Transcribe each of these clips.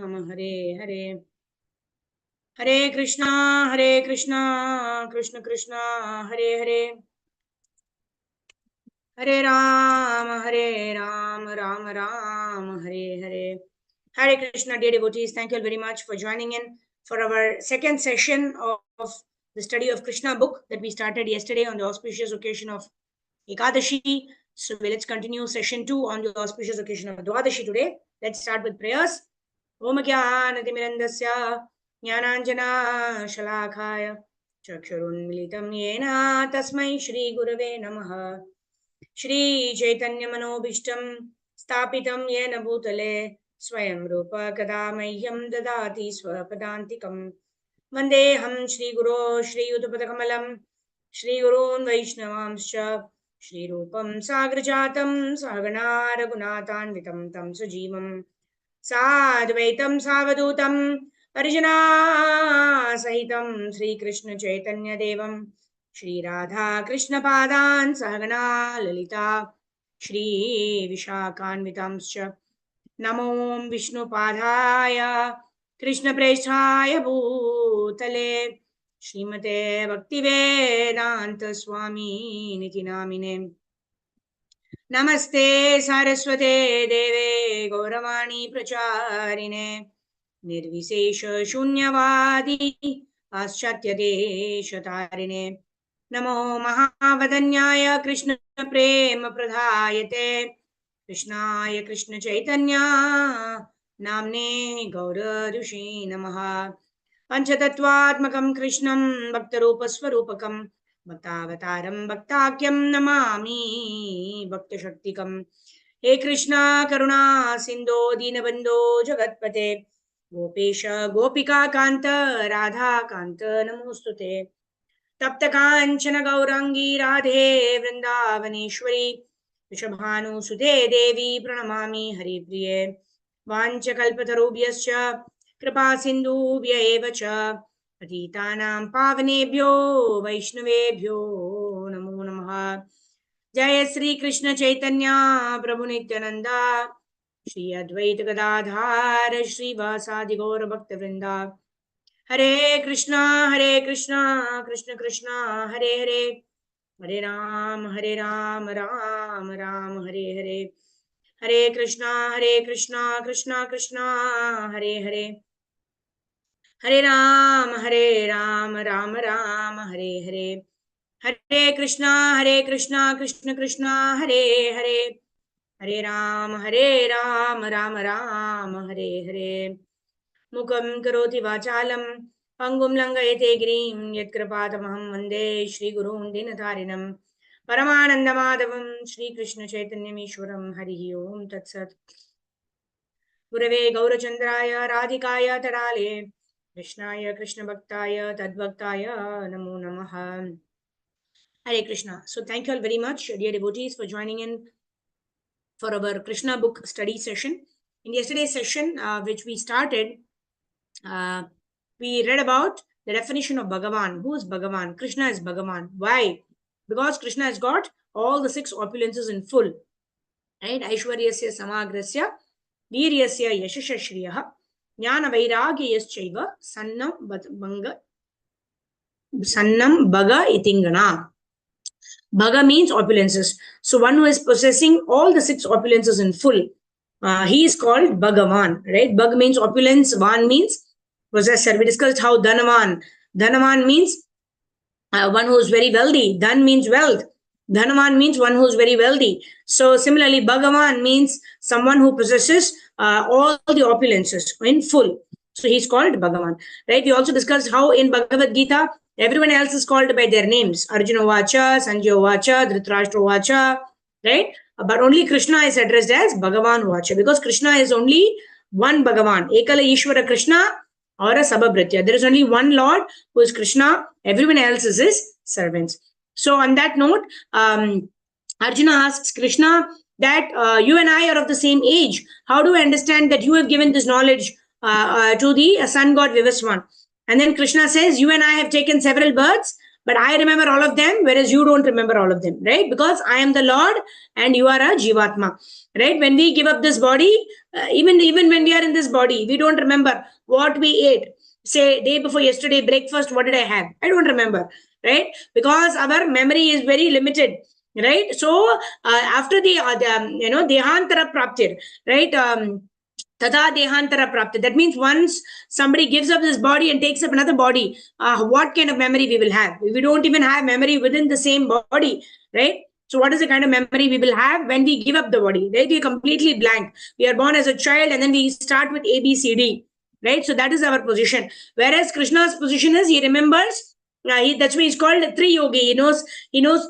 Ram, Hare Hare. Hare Krishna, Krishna Krishna, Hare Hare. Hare Ram, Ram Ram, Hare Hare. Hare Krishna, dear devotees, thank you all very much for joining in for our second session of the study of Krishna book that we started yesterday on the auspicious occasion of Ekadashi. So let's continue session 2 on the auspicious occasion of Dwadashi today. Let's start with prayers. Om Jnanatirmirandasya Jnananjana Shalakaya Chakshurunmilitam Yena Tasmai Shri Gurave Namaha. Shri Chaitanya Manobishtam Stapitam Yena Bhutale Swayam Rupa Kada Mahyam Dadati Swapadantikam Vandeham Shri Guru Shri Uttapadakamalam Shri Gurun Vaishnavamscha Shri Rupam Sagrajatam Sagana Raghunathanvitam Tam Sajivam Sadvaitam Savadutam Parijana Sahitam Sri Krishna Chaitanya Devam Shri Radha Krishna Padan Sahagana Lalita Shri Vishakhanvitamscha Namo Vishnu Padaya Krishna Preshthaya Bhutale Srimate Bhaktivedanta Swami Niti Namine Namaste Saraswate Deve Gauravani Pracharine Nirvisesha Shunyavadi Paschatya Deshatarine Namo Mahavadanyaya Krishna Prema Pradhayate Krishnaya Krishna Chaitanya Namne Gauradushi Namaha Panchatattvatmakam Krishnam Bhaktarupasvarupakam Bhaktavataram Bhaktakyam Namami Bhaktashaktikam He Krishna Karuna Sindho Dinabandho Jagatpate Gopesha Gopika Kanta Radha Kanta Namostute Tapta Kanchana Gaurangi Radhe Vrindavaneshwari Vishabhanu Sudhe Devi Pranamami Haripriye Vanchakalpatarubhyascha Kripa Sindhubhya eva cha Patitanam Pavanebhyo Vaishnavebhyo Namo Namaha Jaya Sri Krishna Chaitanya Prabhu Nityananda Shri Advaita Gadadhar Shri Vasadi Gaur Bhakta Vrinda Hare Krishna Krishna Krishna Hare Hare Hare Ram Ram Ram Hare Hare Hare Krishna Krishna Krishna Hare Hare Hare Ram Ram Hare Hare Hare Krishna Krishna Krishna Hare Hare Hare Ram Ram Hare Hare Mukam karoti vachalam Pangum langayate girim Yatkrapatamaham Vande Shri Gurun Dinatharinam Paramananda Madhavam Shri Krishna Chaitanya Mishwaram Harihi Om Tat Sat Gurave Gaurachandraya Radhikaya Tarale Krishnaya Krishna Bhaktaya Tadbhaktaya Namo Namaha. Hare Krishna. So thank you all very much, dear devotees, for joining in for our Krishna book study session. In yesterday's session, which we started, we read about the definition of Bhagavan. Who is Bhagavan? Krishna is Bhagavan. Why? Because Krishna has got all the 6 opulences in full. Right? Aishwaryasya Samagrasya Viryasya Yashashashriyaha Jnana Vairagyayaschaiva Sannam Bhaga Itingana. Bhaga means opulences. So one who is possessing all the 6 opulences in full, he is called Bhagavan. Right? Bhag means opulence, Van means possessor. We discussed how Dhanavan means one who is very wealthy. Dhan means wealth. Dhanavan means one who is very wealthy. So similarly, Bhagavan means someone who possesses all the opulences in full. So he's called Bhagavan. Right? We also discussed how in Bhagavad Gita, everyone else is called by their names. Arjuna Vacha, Sanjaya Vacha, Dhritarashtra Vacha. Right? But only Krishna is addressed as Bhagavan Vacha, because Krishna is only one Bhagavan. Ekala Ishvara Krishna or a Sabhabhritya. There is only one Lord who is Krishna. Everyone else is his servants. So on that note, Arjuna asks Krishna that you and I are of the same age. How do I understand that you have given this knowledge to the sun god Vivaswan? And then Krishna says, you and I have taken several births, but I remember all of them, whereas you don't remember all of them, right? Because I am the Lord and you are a Jivatma. right? When we give up this body, even when we are in this body, we don't remember what we ate. Say day before yesterday breakfast, what did I have? I don't remember, right? Because our memory is very limited, right? So after the dehantara praptir, right? Tata dehantara prapti. That means once somebody gives up this body and takes up another body, what kind of memory we will have? We don't even have memory within the same body, right? So what is the kind of memory we will have when we give up the body, right? We are completely blank. We are born as a child and then we start with A, B, C, D, right? So that is our position. Whereas Krishna's position is he remembers. That's why he's called Tri Yogi. He knows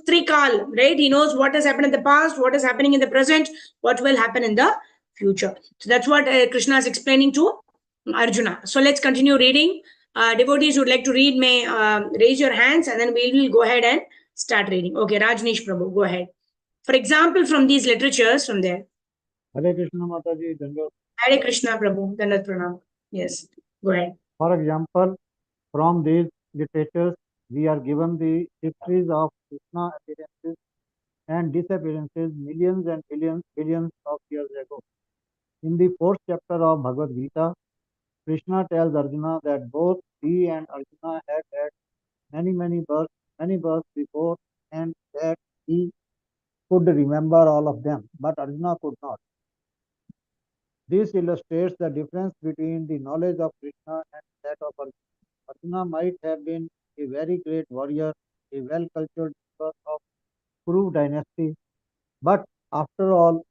Tri Kal, right? He knows what has happened in the past, what is happening in the present, what will happen in the future. So that's what Krishna is explaining to Arjuna. So let's continue reading. Devotees who would like to read may raise your hands and then we will go ahead and start reading. Okay, Rajneesh Prabhu, go ahead. For example, from these literatures from there. Hare Krishna Mataji, Dandavat. Hare Krishna Prabhu, Dandavat Pranam. Yes, go ahead. For example, from these literatures, we are given the histories of Krishna appearances and disappearances millions and billions of years ago. In the fourth chapter of Bhagavad Gita, Krishna tells Arjuna that both he and Arjuna had many births before, and that he could remember all of them, but Arjuna could not. This illustrates the difference between the knowledge of Krishna and that of Arjuna. Arjuna might have been a very great warrior, a well-cultured member of Kuru dynasty, but after all,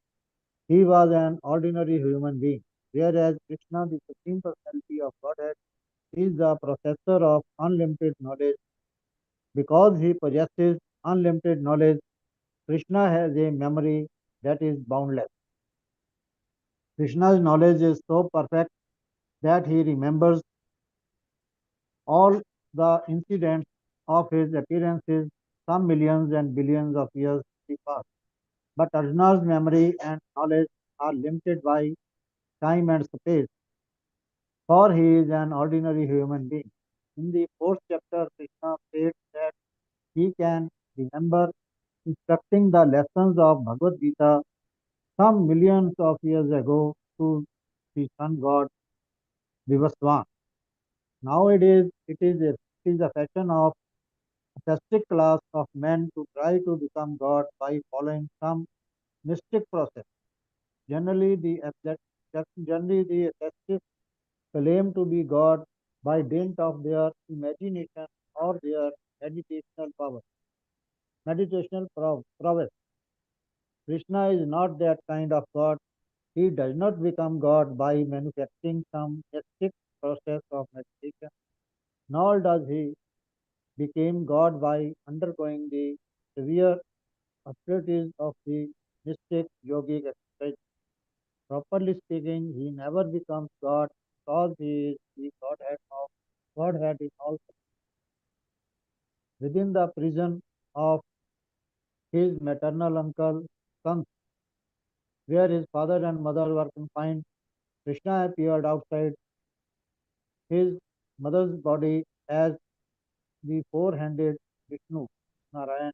he was an ordinary human being, whereas Krishna, the Supreme Personality of Godhead, is the possessor of unlimited knowledge. Because he possesses unlimited knowledge, Krishna has a memory that is boundless. Krishna's knowledge is so perfect that he remembers all the incidents of his appearances some millions and billions of years in the past. But Arjuna's memory and knowledge are limited by time and space, for he is an ordinary human being. In the fourth chapter, Krishna states that he can remember instructing the lessons of Bhagavad Gita some millions of years ago to the sun god Vivaswan. Nowadays, it is a fashion of artistic class of men to try to become God by following some mystic process. Generally, the atheists claim to be God by dint of their imagination or their meditational power, prowess. Krishna is not that kind of God. He does not become God by manufacturing some mystic process of meditation, nor does he become God by undergoing the severe austerities of the mystic yogic exercise. Properly speaking, he never becomes God because he is the Godhead in all within the prison of his maternal uncle Kans, where his father and mother were confined. Krishna appeared outside his mother's body as the four-handed Vishnu, Narayan.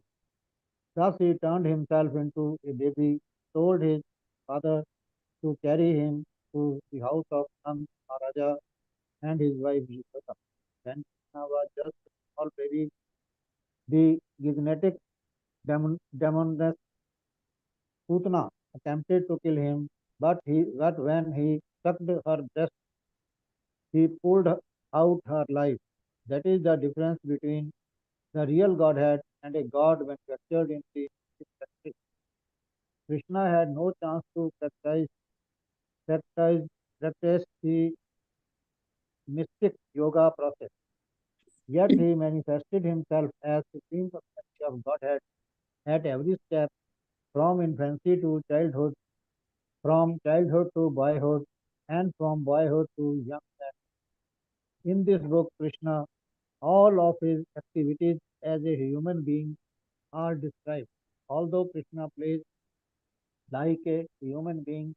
Thus he turned himself into a baby, told his father to carry him to the house of Nand Maharaja and his wife Yashoda. When Krishna was just a small baby, the gigantic demoness Putana attempted to kill him, but when he sucked her breast, he pulled out her life. That is the difference between the real Godhead and a God manufactured in the practice. Krishna had no chance to practice the mystic yoga process. Yet he manifested himself as Supreme Personality of Godhead at every step, from infancy to childhood, from childhood to boyhood, and from boyhood to young man. In this book, Krishna, all of his activities as a human being are described. Although Krishna plays like a human being,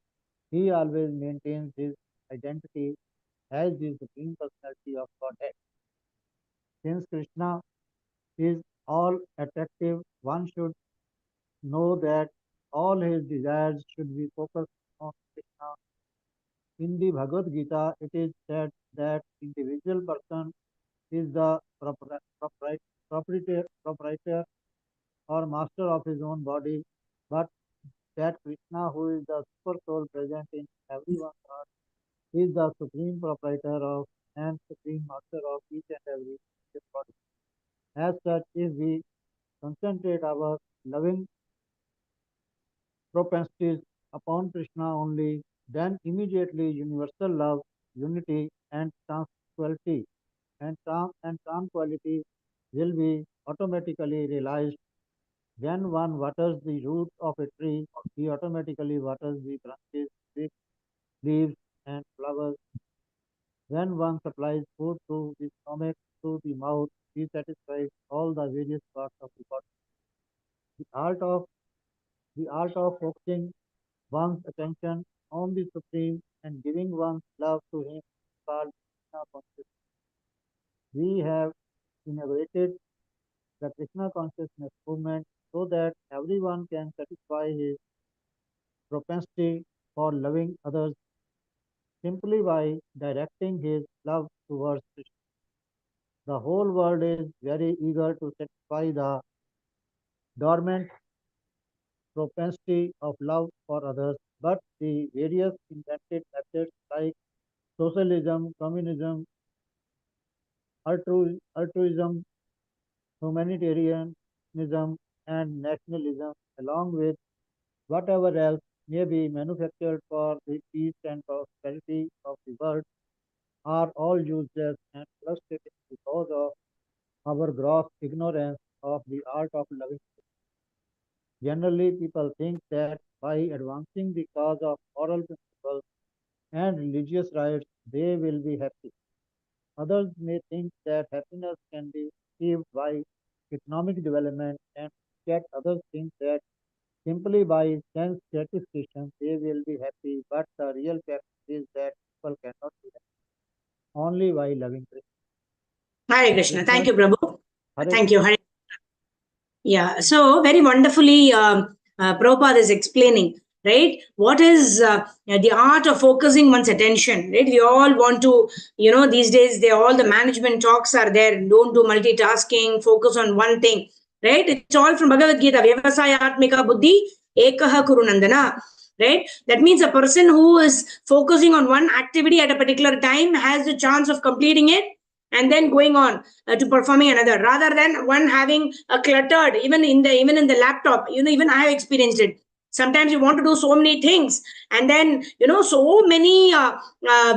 he always maintains his identity as the Supreme Personality of Godhead. Since Krishna is all attractive, one should know that all his desires should be focused on Krishna. In the Bhagavad Gita, it is said that individual person is the proprietor or master of his own body, but that Krishna, who is the super soul present in everyone's heart, is the supreme proprietor of and supreme master of each and every body. As such, if we concentrate our loving propensities upon Krishna only, then immediately universal love, unity, and tranquility tranquility will be automatically realized. When one waters the root of a tree, he automatically waters the branches, twigs, leaves, and flowers. When one supplies food to the stomach, through the mouth, he satisfies all the various parts of the body. The art of the art of focusing one's attention on the Supreme and giving one's love to Him is called Krishna consciousness. We have inaugurated the Krishna consciousness movement so that everyone can satisfy his propensity for loving others simply by directing his love towards Krishna. The whole world is very eager to satisfy the dormant propensity of love for others, but the various invented methods like socialism, communism, altruism, humanitarianism, and nationalism, along with whatever else may be manufactured for the peace and prosperity of the world, are all useless and frustrating because of our gross ignorance of the art of loving. Generally, people think that by advancing the cause of moral principles and religious rights, they will be happy. Others may think that happiness can be achieved by economic development, and yet others think that simply by sense gratification they will be happy. But the real fact is that people cannot be happy only by loving Krishna. Hare Krishna. Thank Krishna, you, Prabhu. Hare Thank you. Hare. Yeah, so very wonderfully, Prabhupada is explaining, right? What is the art of focusing one's attention, right? We all want to, these days, all the management talks are there. Don't do multitasking, focus on one thing, right? It's all from Bhagavad Gita. Vyavasayatmika buddhi ekaha kurunandana, right? That means a person who is focusing on one activity at a particular time has the chance of completing it and then going on to performing another, rather than one having a cluttered, even in the laptop. Even I have experienced it. Sometimes you want to do so many things, and then so many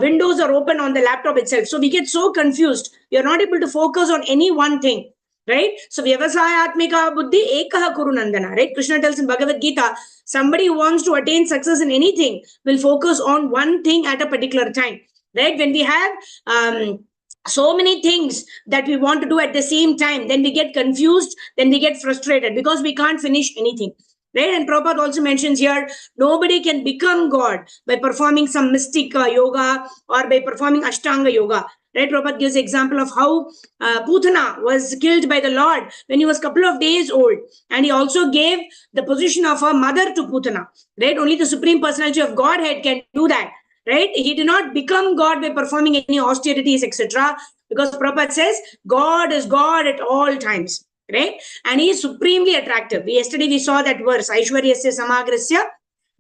windows are open on the laptop itself, so we get so confused. We are not able to focus on any one thing, right? So vyavasayatmika buddhi ekaha kuru nandana, right? Krishna tells in Bhagavad Gita, somebody who wants to attain success in anything will focus on one thing at a particular time, right? When we have so many things that we want to do at the same time, then we get confused, then we get frustrated because we can't finish anything, right? And Prabhupada also mentions here, nobody can become God by performing some mystic yoga or by performing Ashtanga yoga, right? Prabhupada gives example of how Putana was killed by the Lord when he was a couple of days old, and he also gave the position of a mother to Putana, right? Only the Supreme Personality of Godhead can do that, right? He did not become God by performing any austerities, etc. Because Prabhupada says God is God at all times, right? And he is supremely attractive. Yesterday we saw that verse, Aishwaryasya Samagrasya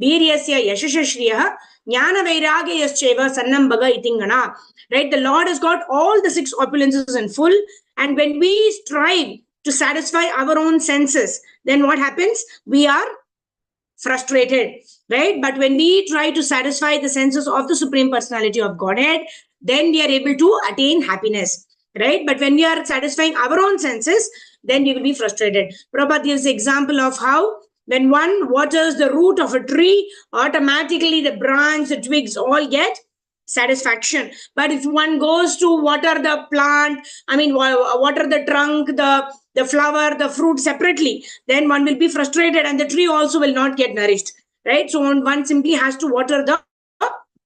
Viryasya Yashashashriyah Jnana Vairagyayascheva Sannam Bhaga Itingana. Right? The Lord has got all the 6 opulences in full. And when we strive to satisfy our own senses, then what happens? We are frustrated, right? But when we try to satisfy the senses of the Supreme Personality of Godhead, then we are able to attain happiness, right? But when we are satisfying our own senses, then we will be frustrated. Prabhupada gives the example of how when one waters the root of a tree, automatically the branch, the twigs all get satisfaction. But if one goes to water the plant, water the trunk, the flower, the fruit separately, then one will be frustrated and the tree also will not get nourished, right? So one simply has to water the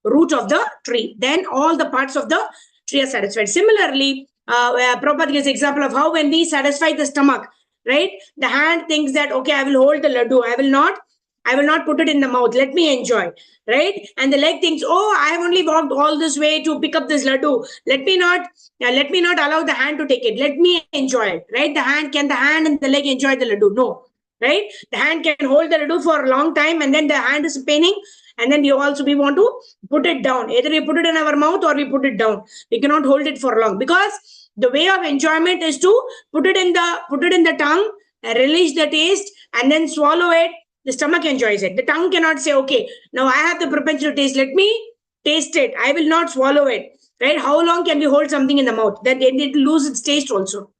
root of the tree, then all the parts of the tree are satisfied. Similarly, Prabhupada gives example of how when we satisfy the stomach, right, the hand thinks that, okay, I will hold the laddu, I will not I will not put it in the mouth. Let me enjoy, right? And the leg thinks, oh, I have only walked all this way to pick up this laddu. Let me not allow the hand to take it. Let me enjoy it, right? The hand and the leg enjoy the laddu? No, right? The hand can hold the laddu for a long time, and then the hand is paining, and then we want to put it down. Either we put it in our mouth or we put it down. We cannot hold it for long, because the way of enjoyment is to put it in the tongue, release the taste, and then swallow it. The stomach enjoys it. The tongue cannot say, okay, now I have the propensity to taste, let me taste it, I will not swallow it, right? How long can we hold something in the mouth? Then it will lose its taste also.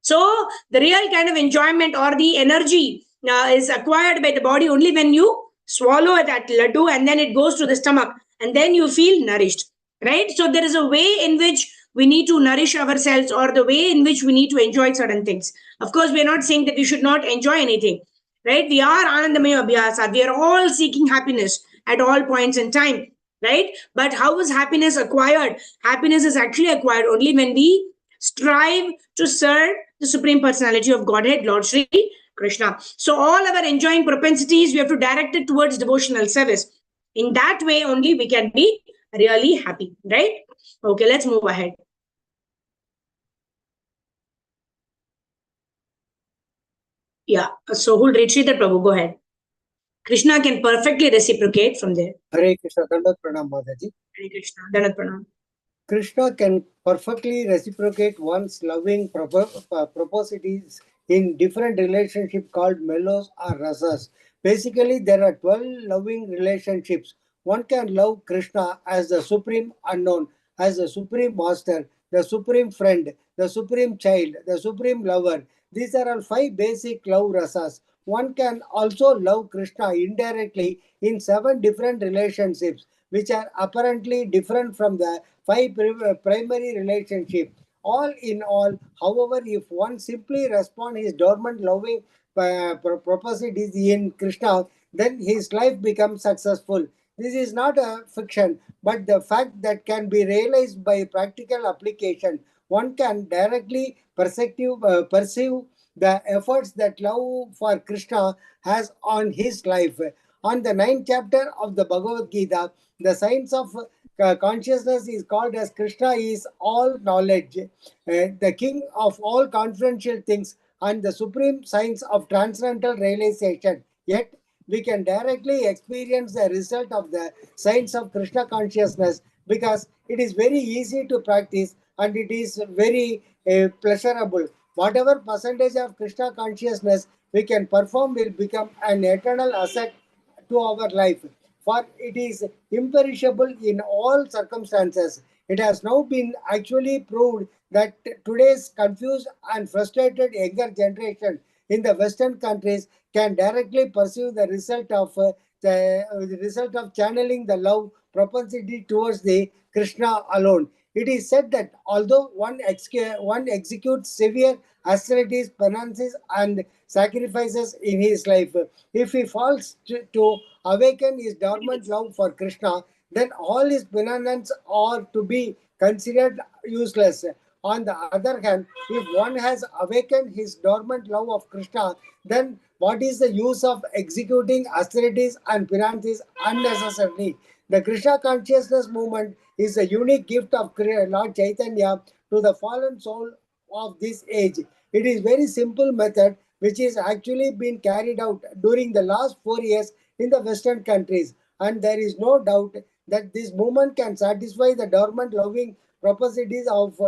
So the real kind of enjoyment or the energy is acquired by the body only when you swallow that laddu, and then it goes to the stomach, and then you feel nourished, right? So there is a way in which we need to nourish ourselves, or the way in which we need to enjoy certain things. Of course, we are not saying that we should not enjoy anything, right? We are Anandamaya Abhyasa. We are all seeking happiness at all points in time, right? But how is happiness acquired? Happiness is actually acquired only when we strive to serve the Supreme Personality of Godhead, Lord Sri Krishna. So all our enjoying propensities, we have to direct it towards devotional service. In that way only we can be really happy, right? Okay, let's move ahead. Yeah, so who'll retreat that, Prabhu? Go ahead. Krishna can perfectly reciprocate from there. Hare Krishna, Dandat Pranam Mataji. Hare Krishna, Dandat Pranam. Krishna can perfectly reciprocate one's loving proposities in different relationships called melos or rasas. Basically, there are 12 loving relationships. One can love Krishna as the supreme unknown, as the supreme master, the supreme friend, the supreme child, the supreme lover. These are all 5 basic love rasas. One can also love Krishna indirectly in 7 different relationships, which are apparently different from the 5 primary relationships. All in all, however, if one simply responds his dormant loving propositions in Krishna, then his life becomes successful. This is not a fiction, but the fact that can be realized by practical application. One can directly perceive the efforts that love for Krishna has on his life. On the 9th chapter of the Bhagavad Gita, the science of consciousness is called as Krishna is all knowledge, the king of all confidential things, and the supreme science of transcendental realization. Yet, we can directly experience the result of the science of Krishna consciousness, because it is very easy to practice and it is very pleasurable. Whatever percentage of Krishna consciousness we can perform will become an eternal asset to our life, for it is imperishable in all circumstances. It has now been actually proved that today's confused and frustrated younger generation in the Western countries can directly pursue the result of channeling the love propensity towards the Krishna alone. It is said that although one executes severe austerities, penances, and sacrifices in his life, if he falls to awaken his dormant love for Krishna, then all his penances are to be considered useless. On the other hand, if one has awakened his dormant love of Krishna, then what is the use of executing austerities and penances unnecessarily? The Krishna consciousness movement is a unique gift of Lord Chaitanya to the fallen soul of this age. It is very simple method which is actually been carried out during the last 4 years in the Western countries, and there is no doubt that this movement can satisfy the dormant loving propensities of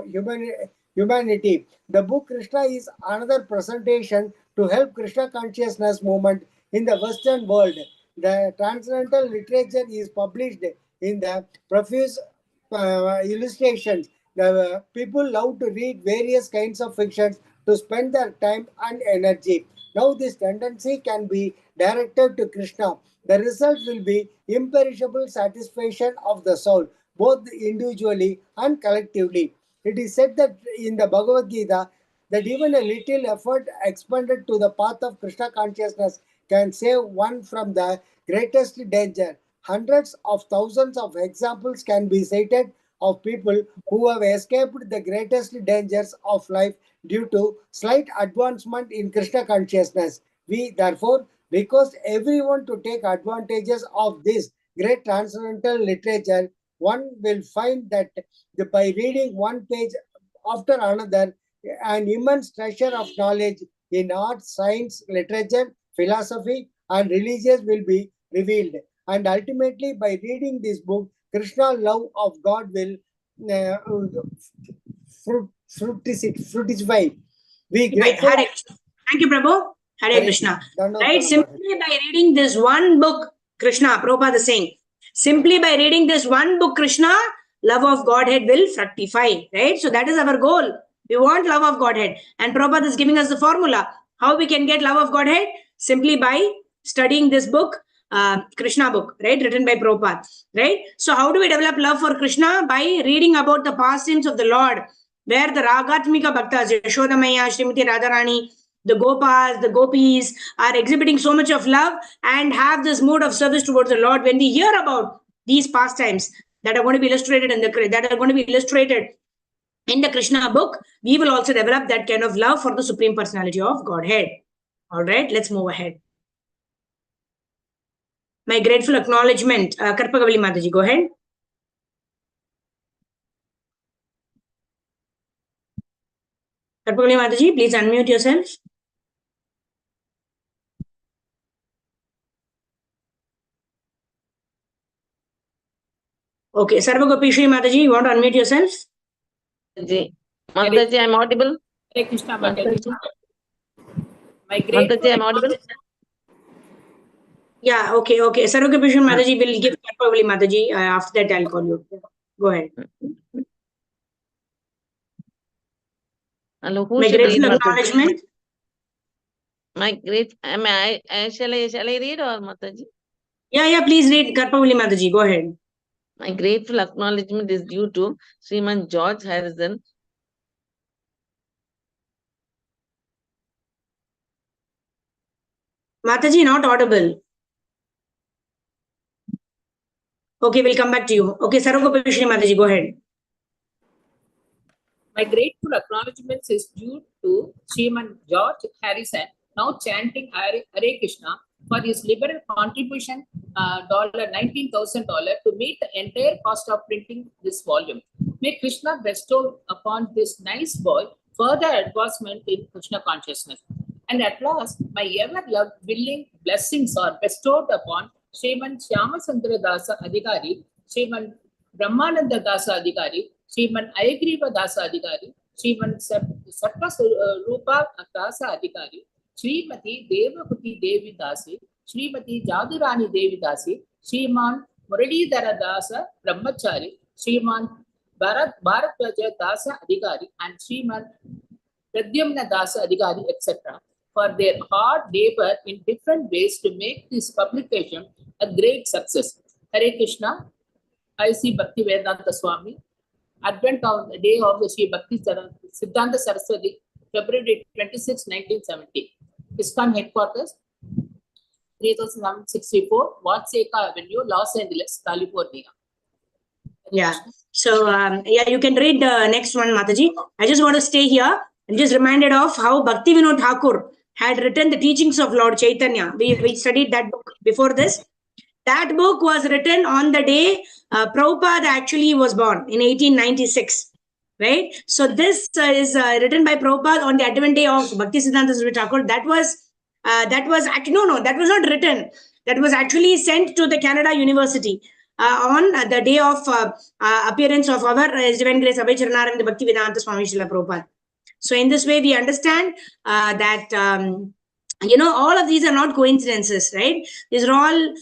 humanity. The book Krishna is another presentation to help Krishna consciousness movement in the Western world. The transcendental literature is published in the profuse illustrations. The people love to read various kinds of fictions to spend their time and energy. Now this tendency can be directed to Krishna. The result will be imperishable satisfaction of the soul, both individually and collectively. It is said that in the Bhagavad Gita that even a little effort expended to the path of Krishna consciousness can save one from the greatest danger. Hundreds of thousands of examples can be cited of people who have escaped the greatest dangers of life due to slight advancement in Krishna consciousness. We therefore request everyone to take advantages of this great transcendental literature. One will find that by reading one page after another, an immense treasure of knowledge in art, science, literature, philosophy, and religions will be revealed. And ultimately, by reading this book, Krishna's love of God will uh, fructify. We grateful. Hare Krishna. Thank you, Prabhu. Hare Krishna. Right? Simply by reading this one book, Krishna, Prabhupada is saying, simply by reading this one book, Krishna, love of Godhead will fructify. Right? So that is our goal. We want love of Godhead. And Prabhupada is giving us the formula. How we can get love of Godhead? Simply by studying this book, Krishna book, right? Written by Prabhupada. Right? So how do we develop love for Krishna? By reading about the pastimes of the Lord, where the Ragatmika Bhaktas, Yashodamaya, Srimati Radharani, the Gopas, the Gopis are exhibiting so much of love and have this mood of service towards the Lord. When we hear about these pastimes that are going to be illustrated in the Krishna book, we will also develop that kind of love for the Supreme Personality of Godhead. All right, let's move ahead. My grateful acknowledgement, Karpagavali Mataji, go ahead. Karpagavali Mataji, please unmute yourself. Okay, Sarvagopishri Mataji, you want to unmute yourself? Mataji, I'm audible. Hare Krishna, Mataji. My grateful. Mataji, I'm audible. Yeah, okay. Sarvagopishri Mataji will give Karpagavali Mataji. After that, I'll call you. Go ahead. Hello, who My should read grateful Mataji? acknowledgement. Shall I read or Mataji? Yeah, please read Karpagavali Mataji. Go ahead. My grateful acknowledgement is due to Sriman George Harrison. Mataji, not audible. Okay, we'll come back to you. Okay, Sarvagopishri Mataji, go ahead. My grateful acknowledgements is due to Sriman George Harrison, now chanting Hare Krishna, for his liberal contribution, $19,000 to meet the entire cost of printing this volume. May Krishna bestow upon this nice boy further advancement in Krishna consciousness. And at last, my ever-loved willing blessings are bestowed upon Sriman Shyamasundara Dasa Adhikari, Sriman Brahmananda Dasa Adhikari, Sriman Ayagriva Dasa Adhikari, Sriman Sattva Rupa Dasa Adhikari, Srimati Devahuti Devi Dasi, Srimati Jadurani Devi Dasi, Sriman Muradhidhara Dasa Brahmachari, Sriman Bharatvaja Dasa Adhikari, and Sriman Pradyumna Dasa Adhikari, etc., for their hard labor in different ways to make this publication a great success. Hare Krishna. I see Bhakti Vedanta Swami. Advent of the day of the Sri Bhakti Siddhanta Saraswati, February 26, 1970. ISKCON headquarters, 3164 Watseka Avenue, Los Angeles, California. Yeah. So, you can read the next one, Mataji. I just want to stay here and just reminded of how Bhakti Vinod Thakur had written the teachings of Lord Chaitanya. We studied that book before this. That book was written on the day Prabhupada actually was born in 1896. Right? So this is written by Prabhupada on the Advent day of Bhakti Siddhanta Saraswati Thakur. That was actually, that was not written. That was actually sent to the Canada University on the day of appearance of our Divine Grace Abhay Charanarvind Bhakti Vedanta Swami Srila Prabhupada. So in this way, we understand that all of these are not coincidences, right? These are all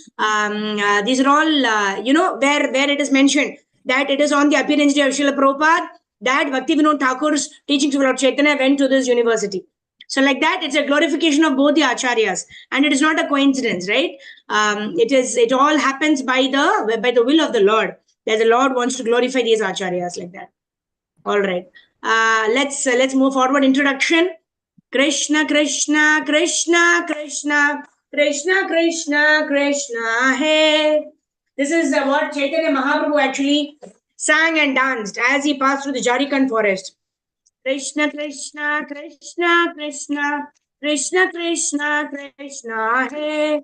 where it is mentioned that it is on the appearance day of Srila Prabhupada that Bhakti Vinod Thakur's teachings of Lord Chaitanya went to this university. So like that, it's a glorification of both the acharyas, and it is not a coincidence, right? It all happens by the will of the Lord, that the Lord wants to glorify these acharyas like that. All right. Let's move forward. Introduction. Krishna Krishna Krishna Krishna Krishna Krishna Krishna Hare. This is what Chaitanya Mahaprabhu actually sang and danced as he passed through the Jharkhand forest. Krishna Krishna Krishna Krishna Krishna Krishna Krishna Hare,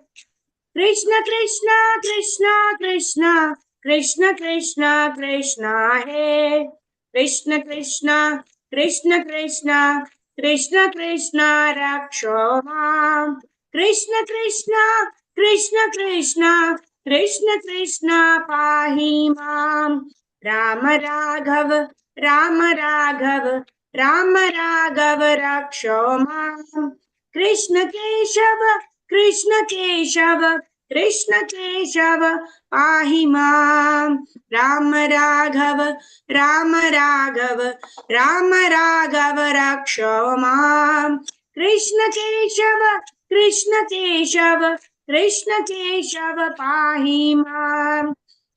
Krishna Krishna Krishna Krishna, Krishna Krishna Krishna Hare, Krishna Krishna Krishna Krishna, Krishna Krishna Raksho Mam, Krishna Krishna Krishna Krishna, Krishna Krishna Pahi Mam, Rama Raghav Rama Raghav Rama Raghav Raksho Mam, Krishna Keshava Krishna Keshava Krishna Keshava Pahi Mam, Rama Raghav Rama Raghav Rama Raghav Raksho Mam, Krishna Keshava Krishna Keshava Krishna Keshava Pahi Mam.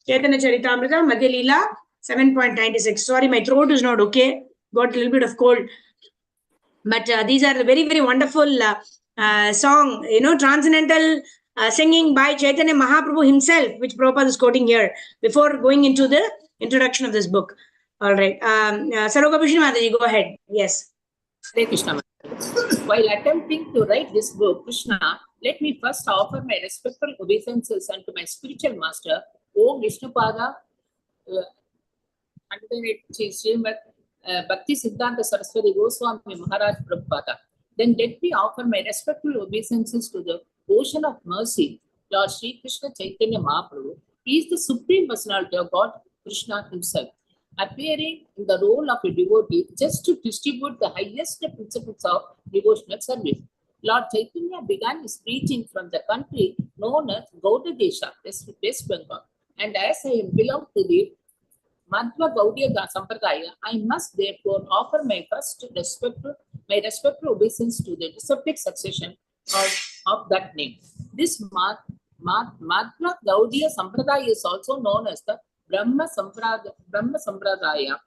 Chaitanya Charitamrita Madhya Leela 7.96. Sorry, my throat is not okay. Got a little bit of cold. But these are very, very wonderful song, transcendental singing by Chaitanya Mahaprabhu himself, which Prabhupada is quoting here before going into the introduction of this book. All right. Saroga Bhushan Mataji, go ahead. Yes. Hare Krishna. While attempting to write this book, Krishna, let me first offer my respectful obeisances unto my spiritual master, O Vishnupada, Srimad Bhakti Siddhanta Saraswati Goswami Maharaj Prabhupada. Then let me offer my respectful obeisances to the ocean of mercy, Lord Sri Krishna Chaitanya Mahaprabhu. He is the Supreme Personality of God, Krishna himself, appearing in the role of a devotee just to distribute the highest principles of devotional service. Lord Chaitanya began his preaching from the country known as Gauda Desha, West Bengal. And as I belong to the Madhva Gaudiya Sampradaya, I must therefore offer my respectful obeisance to the disciplic succession of that name. This Madhva Gaudiya Sampradaya is also known as the Brahma Sampradaya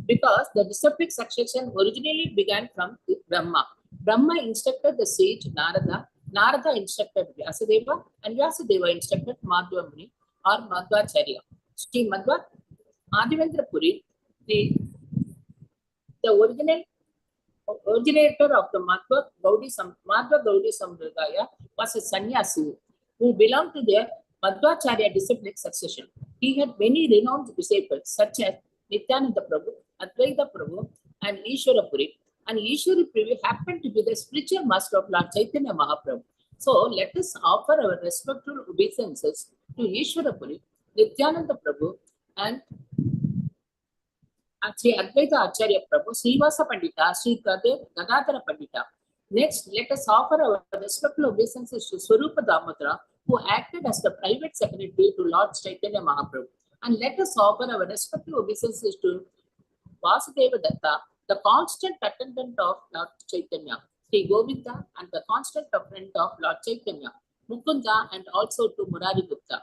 because the disciplic succession originally began from Brahma. Brahma instructed the sage Narada, Narada instructed Vyasadeva, and Vyasadeva instructed Madhva Muni or Madhvacharya. Sri Madhva Adivendra Puri, the originator of the Madhva Gaudiya Sampradaya, was a sannyasi who belonged to the Madhvacharya disciplic succession. He had many renowned disciples such as Nityananda Prabhu, Advaita Prabhu, and Ishwara Puri. And Ishwara Puri happened to be the spiritual master of Lord Chaitanya Mahaprabhu. So let us offer our respectful obeisances to Ishwara Puri, Nityananda Prabhu, and Sri Advaita Acharya Prabhu, Srivasa Pandita, Sri Gadadhara Pandita. Next, let us offer our respectful obeisances to Swarupa Damodara, who acted as the private secretary to Lord Chaitanya Mahaprabhu. And let us offer our respectful obeisances to Vasudeva Datta, the constant attendant of Lord Chaitanya, Sri Govinda, and the constant friend of Lord Chaitanya, Mukunda, and also to Murari Gupta.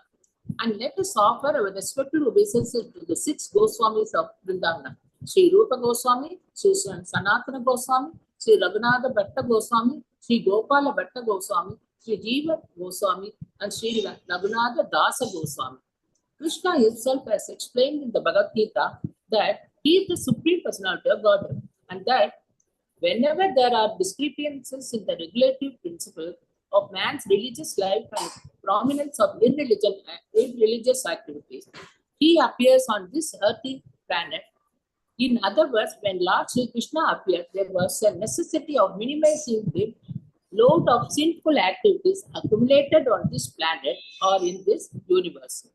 And let us offer our respectful obeisances to the 6 Goswamis of Vrindavana, Sri Rupa Goswami, Sri Sanatana Goswami, Sri Raghunatha Bhatta Goswami, Sri Gopala Bhatta Goswami, Sri Jiva Goswami, and Sri Raghunatha Dasa Goswami. Krishna himself has explained in the Bhagavad Gita that he is the Supreme Personality of Godhead, and that whenever there are discrepancies in the regulative principle of man's religious life and prominence of irreligious activities, he appears on this earthly planet. In other words, when Lord Sri Krishna appeared, there was a necessity of minimizing the load of sinful activities accumulated on this planet or in this universe.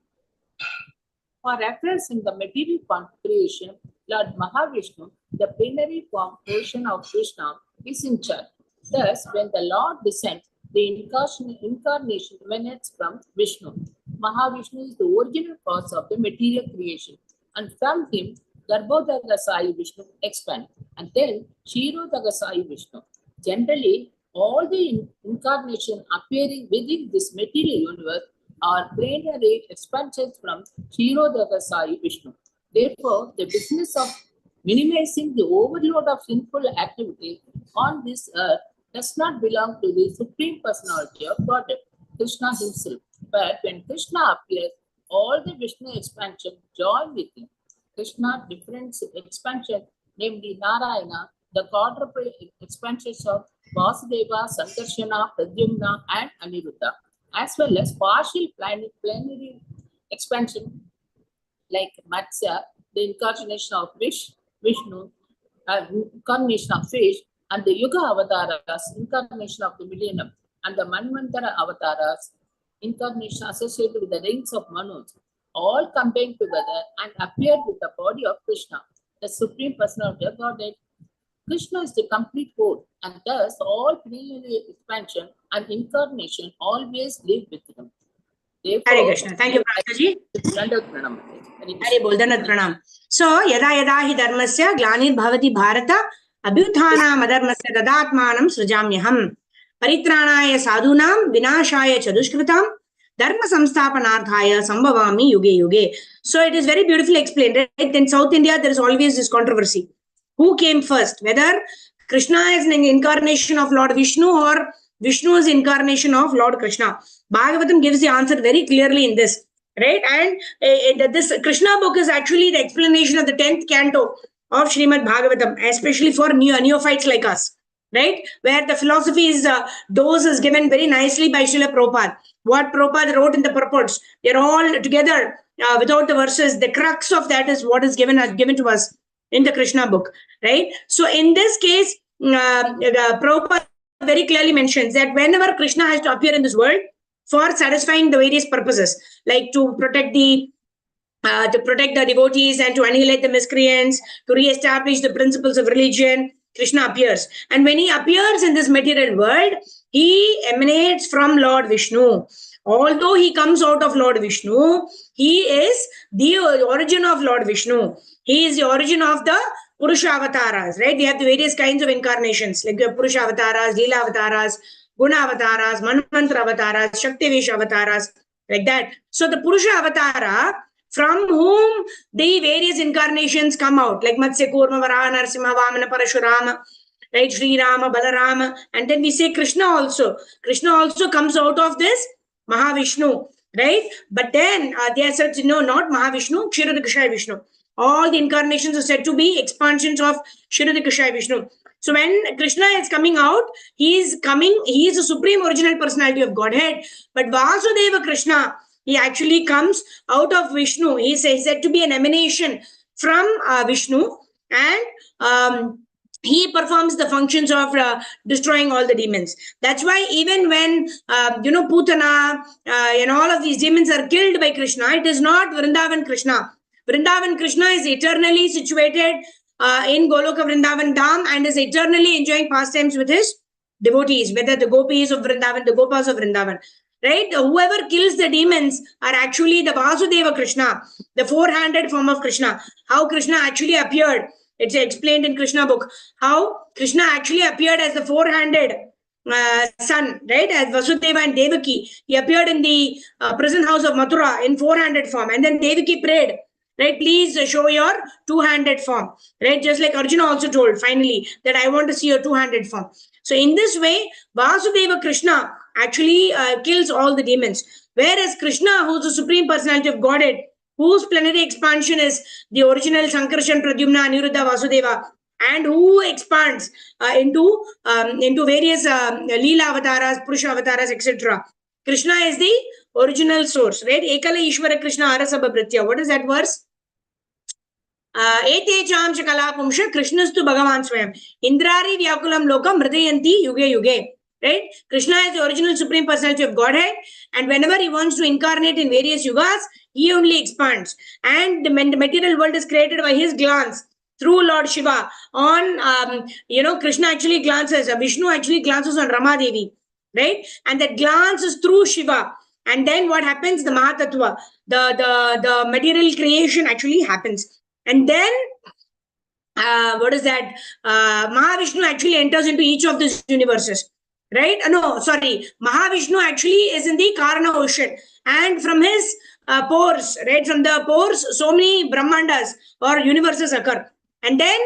For reference in the material creation, Lord Mahavishnu, the plenary form portion of Krishna, is in charge. Thus, when the Lord descends, the incarnation emanates from Vishnu. Mahavishnu is the original cause of the material creation, and from him, Garbhodara Sai Vishnu expands, and then Kshirodara Sai Vishnu. Generally, all the incarnation appearing within this material universe are plenary expansions from Kshirodara Sai Vishnu. Therefore, the business of minimizing the overload of sinful activity on this earth does not belong to the Supreme Personality of Godhead, Krishna himself. But when Krishna appears, all the Vishnu expansion join with him. Krishna different expansion, namely Narayana, the quadruple expansions of Vasudeva, Sankarshana, Pradyumna, and Aniruddha, as well as partial plenary expansion like Matsya, the incarnation of Vishnu, incarnation of fish, and the Yuga avatars, incarnation of the millennium, and the Manvantara avatars, incarnation associated with the rings of Manu, all combined together and appeared with the body of Krishna, the Supreme Personality of Godhead. Krishna is the complete whole, and thus all plenary expansion and incarnation always live with him. Therefore, Hare Krishna. Thank you, Prabhuji. Hare bol, Danad pranam. So, yada yada hi dharmasya glanir bhavati bharata abhyuthanam adharmasya tadatmanam srijamyaham paritranaya sadhunam vinashaya chadushkritam dharma samsthapanarthaya sambhavami yuge yuge. So, it is very beautifully explained. Right? In South India, there is always this controversy. Who came first? Whether Krishna is an incarnation of Lord Vishnu or Vishnu is incarnation of Lord Krishna. Bhagavatam gives the answer very clearly in this, right? And this Krishna book is actually the explanation of the 10th canto of Srimad Bhagavatam, especially for neophytes like us, right? Where the philosophy dose is given very nicely by Srila Prabhupada. What Prabhupada wrote in the purports, they're all together without the verses. The crux of that is what is given to us in the Krishna book, right? So in this case, Prabhupada very clearly mentions that whenever Krishna has to appear in this world for satisfying the various purposes, like to protect the devotees and to annihilate the miscreants, to re-establish the principles of religion, Krishna appears. And when he appears in this material world, he emanates from Lord Vishnu. Although he comes out of Lord Vishnu, he is the origin of Lord Vishnu. He is the origin of the Purusha avatars, right? We have the various kinds of incarnations, like the Purusha avatars, Leela avatars, Guna avatars, Mahamantra avatars, Shaktivesh avatars, like that. So the Purusha avatara, from whom the various incarnations come out, like Matsya, Kurma, Varaha, Narasimha, Vamana, Parashurama, right? Sri Rama, Balarama, and then we say Krishna also. Krishna also comes out of this Mahavishnu, right? But then they are said, no, not Mahavishnu, Kshirodakashaya Vishnu. All the incarnations are said to be expansions of Kshirodakashaya Vishnu. So when Krishna is coming out, he is the supreme original personality of Godhead. But Vasudeva Krishna, he actually comes out of Vishnu. He is said to be an emanation from Vishnu, and he performs the functions of destroying all the demons. That's why even when Putana and all of these demons are killed by Krishna, it is not Vrindavan Krishna. Vrindavan Krishna is eternally situated in Goloka Vrindavan Dham and is eternally enjoying pastimes with his devotees, whether the gopis of Vrindavan, the gopas of Vrindavan. Right? Whoever kills the demons are actually the Vasudeva Krishna, the four-handed form of Krishna. How Krishna actually appeared. It's explained in Krishna book. How Krishna actually appeared as the four-handed son, right? As Vasudeva and Devaki. He appeared in the prison house of Mathura in four-handed form. And then Devaki prayed, right? Please show your two-handed form, right? Just like Arjuna also told finally that I want to see your two-handed form. So in this way, Vasudeva Krishna actually kills all the demons. Whereas Krishna, who is the supreme personality of Godhead, whose plenary expansion is the original Sankarshan, Pradyumna, Aniruddha, Vasudeva, and who expands into various Leela avatars, Purusha avatars, etc. Krishna is the original source, right? Ekala Ishvara Krishna Arasabha Bhritya. What is that verse? Ete chamcha kalapumsha Krishnastu Bhagavan Swayam. Indrari Vyakulam Lokam Hridayanti Yuge Yuge. Right? Krishna is the original supreme personality of Godhead, and whenever he wants to incarnate in various yugas, he only expands. And the material world is created by his glance through Lord Shiva. On Krishna actually glances, Vishnu actually glances on Rama Devi, right? And that glance is through Shiva. And then what happens? The Mahatattva, the material creation actually happens. And then what is that? Mahavishnu actually enters into each of these universes. Right? Mahavishnu actually is in the Karna ocean, and from his pores, right? From the pores, so many Brahmandas or universes occur. And then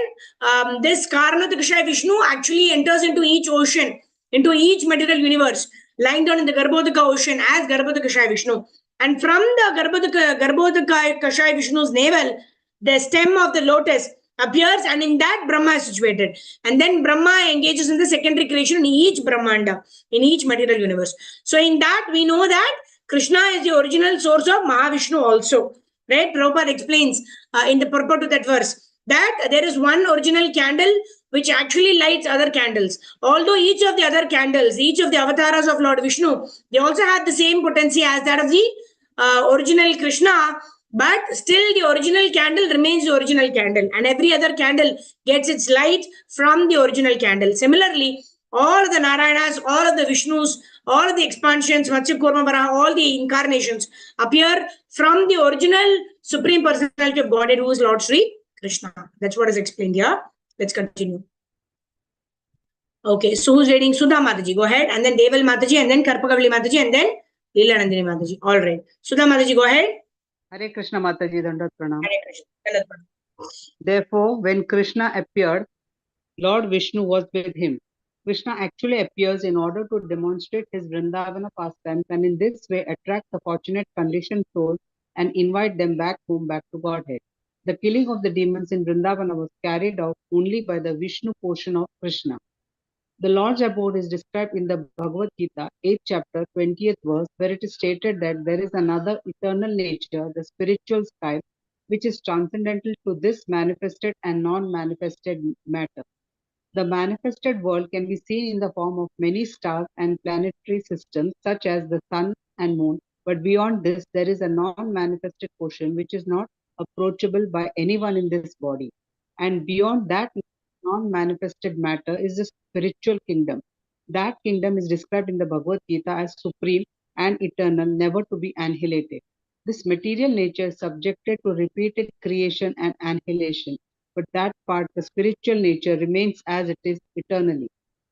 this Karna Takshaya Vishnu actually enters into each ocean, into each material universe, lying down in the Garbhodaka ocean as Garbhodaka Kashaya Vishnu. And from the Garbhodaka Kashaya Vishnu's navel, the stem of the lotus appears, and in that Brahma is situated. And then Brahma engages in the secondary creation in each Brahmanda, in each material universe. So in that we know that Krishna is the original source of Mahavishnu also. Right? Prabhupada explains in the purport to that verse that there is one original candle which actually lights other candles. Although each of the other candles, each of the avatars of Lord Vishnu, they also have the same potency as that of the original Krishna, but still the original candle remains the original candle, and every other candle gets its light from the original candle. Similarly, all of the Narayanas, all of the Vishnus, all of the expansions, Matsya Kurma Varaha, all the incarnations appear from the original Supreme Personality of Godhead, who is Lord Sri Krishna. That's what is explained here. Let's continue. Okay, so who's reading? Sudha Mataji, go ahead, and then Deval Mataji, and then Karpagavali Mataji, and then Leela Nandini Mataji. All right. Sudha Mataji, go ahead. Hare Krishna Mataji Dandat Pranam. Hare Krishna. Therefore, when Krishna appeared, Lord Vishnu was with him. Krishna actually appears in order to demonstrate his Vrindavana pastimes and in this way attract the fortunate conditioned souls and invite them back home, back to Godhead. The killing of the demons in Vrindavana was carried out only by the Vishnu portion of Krishna. The Lord's abode is described in the Bhagavad Gita, 8th chapter, 20th verse, where it is stated that there is another eternal nature, the spiritual sky, which is transcendental to this manifested and non-manifested matter. The manifested world can be seen in the form of many stars and planetary systems, such as the sun and moon, but beyond this, there is a non-manifested portion which is not approachable by anyone in this body. And beyond that non-manifested matter is the spiritual kingdom. That kingdom is described in the Bhagavad Gita as supreme and eternal, never to be annihilated. This material nature is subjected to repeated creation and annihilation, but that part, the spiritual nature, remains as it is eternally.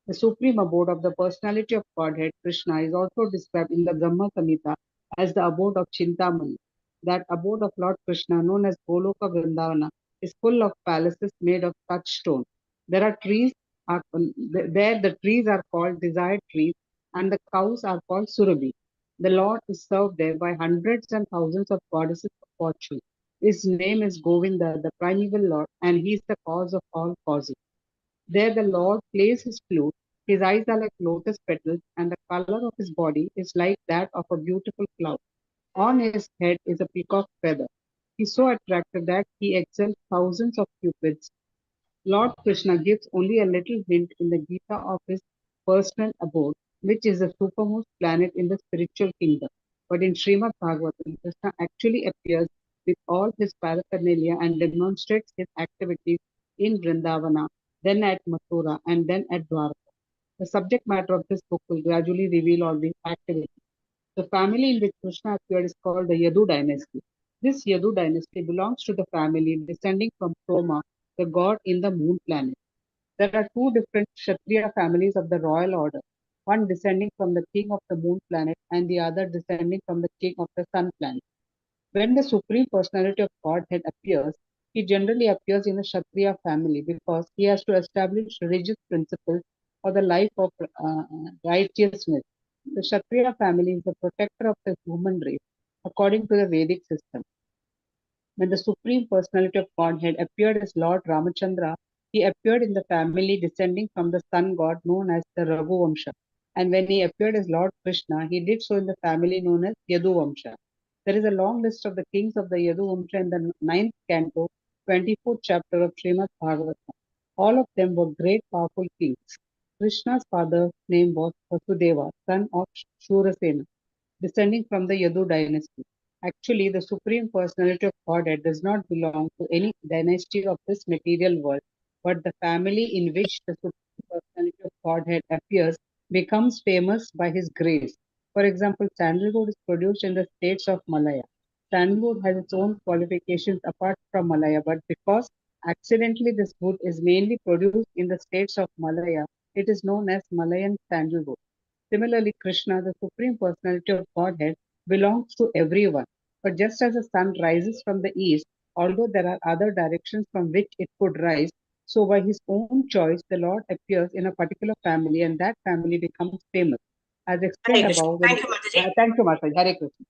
The supreme abode of the personality of Godhead, Krishna, is also described in the Brahma Samhita as the abode of Chintamani. That abode of Lord Krishna, known as Goloka Vrindavana, is full of palaces made of touchstone. There are trees, there the trees are called desired trees, and the cows are called surabhi. The Lord is served there by hundreds and thousands of goddesses of fortune. His name is Govinda, the primeval Lord, and he is the cause of all causes. There the Lord plays his flute, his eyes are like lotus petals, and the color of his body is like that of a beautiful cloud. On his head is a peacock feather. He is so attractive that he excels thousands of cupids. Lord Krishna gives only a little hint in the Gita of his personal abode, which is the supermost planet in the spiritual kingdom. But in Srimad Bhagavatam, Krishna actually appears with all his paraphernalia and demonstrates his activities in Vrindavana, then at Mathura, and then at Dwarka. The subject matter of this book will gradually reveal all these activities. The family in which Krishna appeared is called the Yadu dynasty. This Yadu dynasty belongs to the family descending from Soma, the god in the moon planet. There are two different Kshatriya families of the royal order, one descending from the king of the moon planet and the other descending from the king of the sun planet. When the Supreme Personality of Godhead appears, he generally appears in the Kshatriya family because he has to establish religious principles for the life of righteousness. The Kshatriya family is the protector of the human race according to the Vedic system. When the Supreme Personality of Godhead appeared as Lord Ramachandra, he appeared in the family descending from the sun god known as the Raghu Vamsha. And when he appeared as Lord Krishna, he did so in the family known as Yadu Vamsha. There is a long list of the kings of the Yadu Vamsha in the 9th canto, 24th chapter of Srimad Bhagavatam. All of them were great powerful kings. Krishna's father's name was Vasudeva, son of Shurasena, descending from the Yadu dynasty. Actually, the Supreme Personality of Godhead does not belong to any dynasty of this material world, but the family in which the Supreme Personality of Godhead appears becomes famous by his grace. For example, sandalwood is produced in the states of Malaya. Sandalwood has its own qualifications apart from Malaya, but because accidentally this wood is mainly produced in the states of Malaya, it is known as Malayan sandalwood. Similarly, Krishna, the Supreme Personality of Godhead, belongs to everyone. But just as the sun rises from the east, although there are other directions from which it could rise, so by his own choice, the Lord appears in a particular family and that family becomes famous. As explained above. Thank you, Mataji. Thank you, Mataji. Hare Krishna.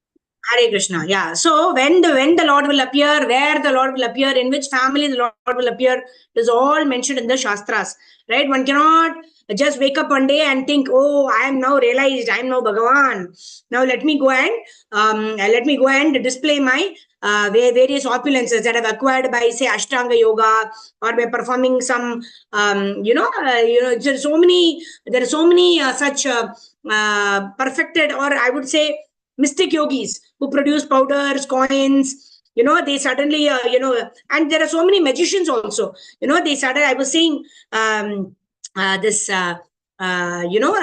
Hare Krishna. Yeah. So when the Lord will appear, where the Lord will appear, in which family the Lord will appear, it is all mentioned in the Shastras. Right? One cannot just wake up one day and think, oh, I am now realized, I am now Bhagavan. Now let me go and display my various opulences that I've acquired by, say, Ashtanga Yoga, or by performing some there are so many such perfected, or I would say mystic yogis who produce powders, coins. They suddenly and there are so many magicians also. They started, I was saying, this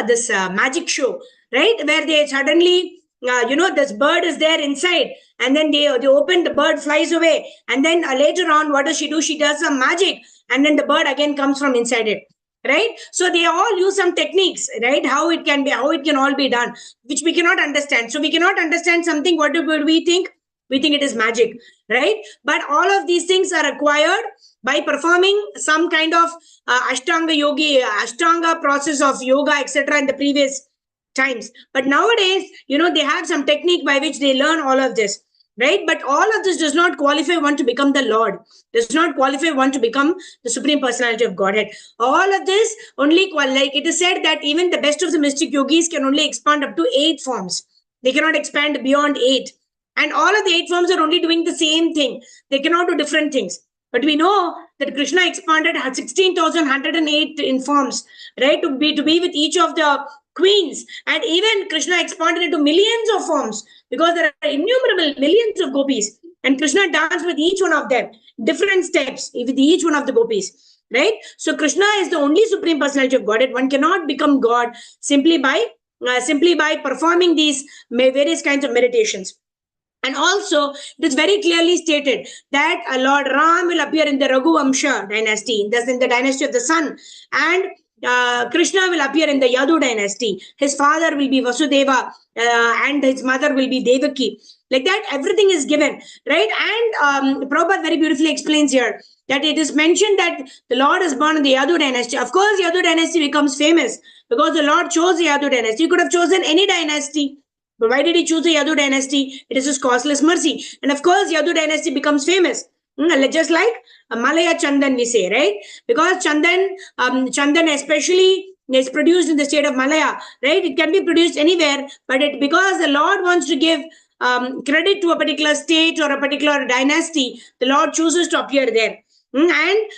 this magic show, right, where they suddenly this bird is there inside, and then they open, the bird flies away, and then later on, what does she do? She does some magic, and then the bird again comes from inside it, right? So they all use some techniques, right, how it can all be done, which we cannot understand. So we cannot understand something. What do we think? We think it is magic, right? But all of these things are acquired by performing some kind of ashtanga process of yoga, etc., in the previous times. But nowadays, they have some technique by which they learn all of this, right? But all of this does not qualify one to become the Lord, does not qualify one to become the Supreme Personality of Godhead. All of this only, like it is said that even the best of the mystic yogis can only expand up to 8 forms. They cannot expand beyond 8. And all of the 8 forms are only doing the same thing. They cannot do different things. But we know that Krishna expanded 16,108 in forms, right, to be with each of the queens. And even Krishna expanded into millions of forms, because there are innumerable millions of gopis. And Krishna danced with each one of them, different steps with each one of the gopis, right? So Krishna is the only Supreme Personality of Godhead. One cannot become God simply by performing these various kinds of meditations. And also, it is very clearly stated that Lord Ram will appear in the Raghuvamsha dynasty, thus in the dynasty of the sun, and Krishna will appear in the Yadu dynasty. His father will be Vasudeva, and his mother will be Devaki. Like that, everything is given, right? And Prabhupada very beautifully explains here that it is mentioned that the Lord is born in the Yadu dynasty. Of course, Yadu dynasty becomes famous because the Lord chose the Yadu dynasty. He could have chosen any dynasty. But why did he choose the Yadu dynasty? It is his causeless mercy. And of course, Yadu dynasty becomes famous. Just like Malaya Chandan, we say, right? Because Chandan especially is produced in the state of Malaya, right? It can be produced anywhere, but because the Lord wants to give credit to a particular state or a particular dynasty, the Lord chooses to appear there. And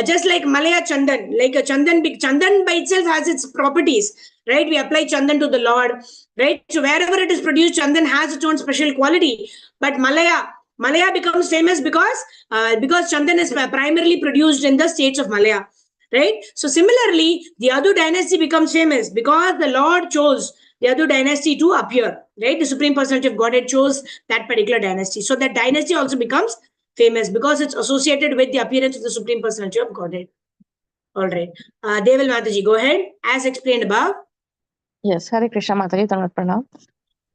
just like Malaya Chandan, like a Chandan by itself has its properties, right? We apply Chandan to the Lord, right? So wherever it is produced, Chandan has its own special quality. But Malaya becomes famous because Chandan is primarily produced in the states of Malaya, right? So similarly, the Yadu dynasty becomes famous because the Lord chose the Yadu dynasty to appear, right? The Supreme Personality of Godhead chose that particular dynasty. So that dynasty also becomes famous because it's associated with the appearance of the Supreme Personality of Godhead. All right. Deval Mataji, go ahead. As explained above. Yes, Hare Krishna Mataji, Tanvat Pranam.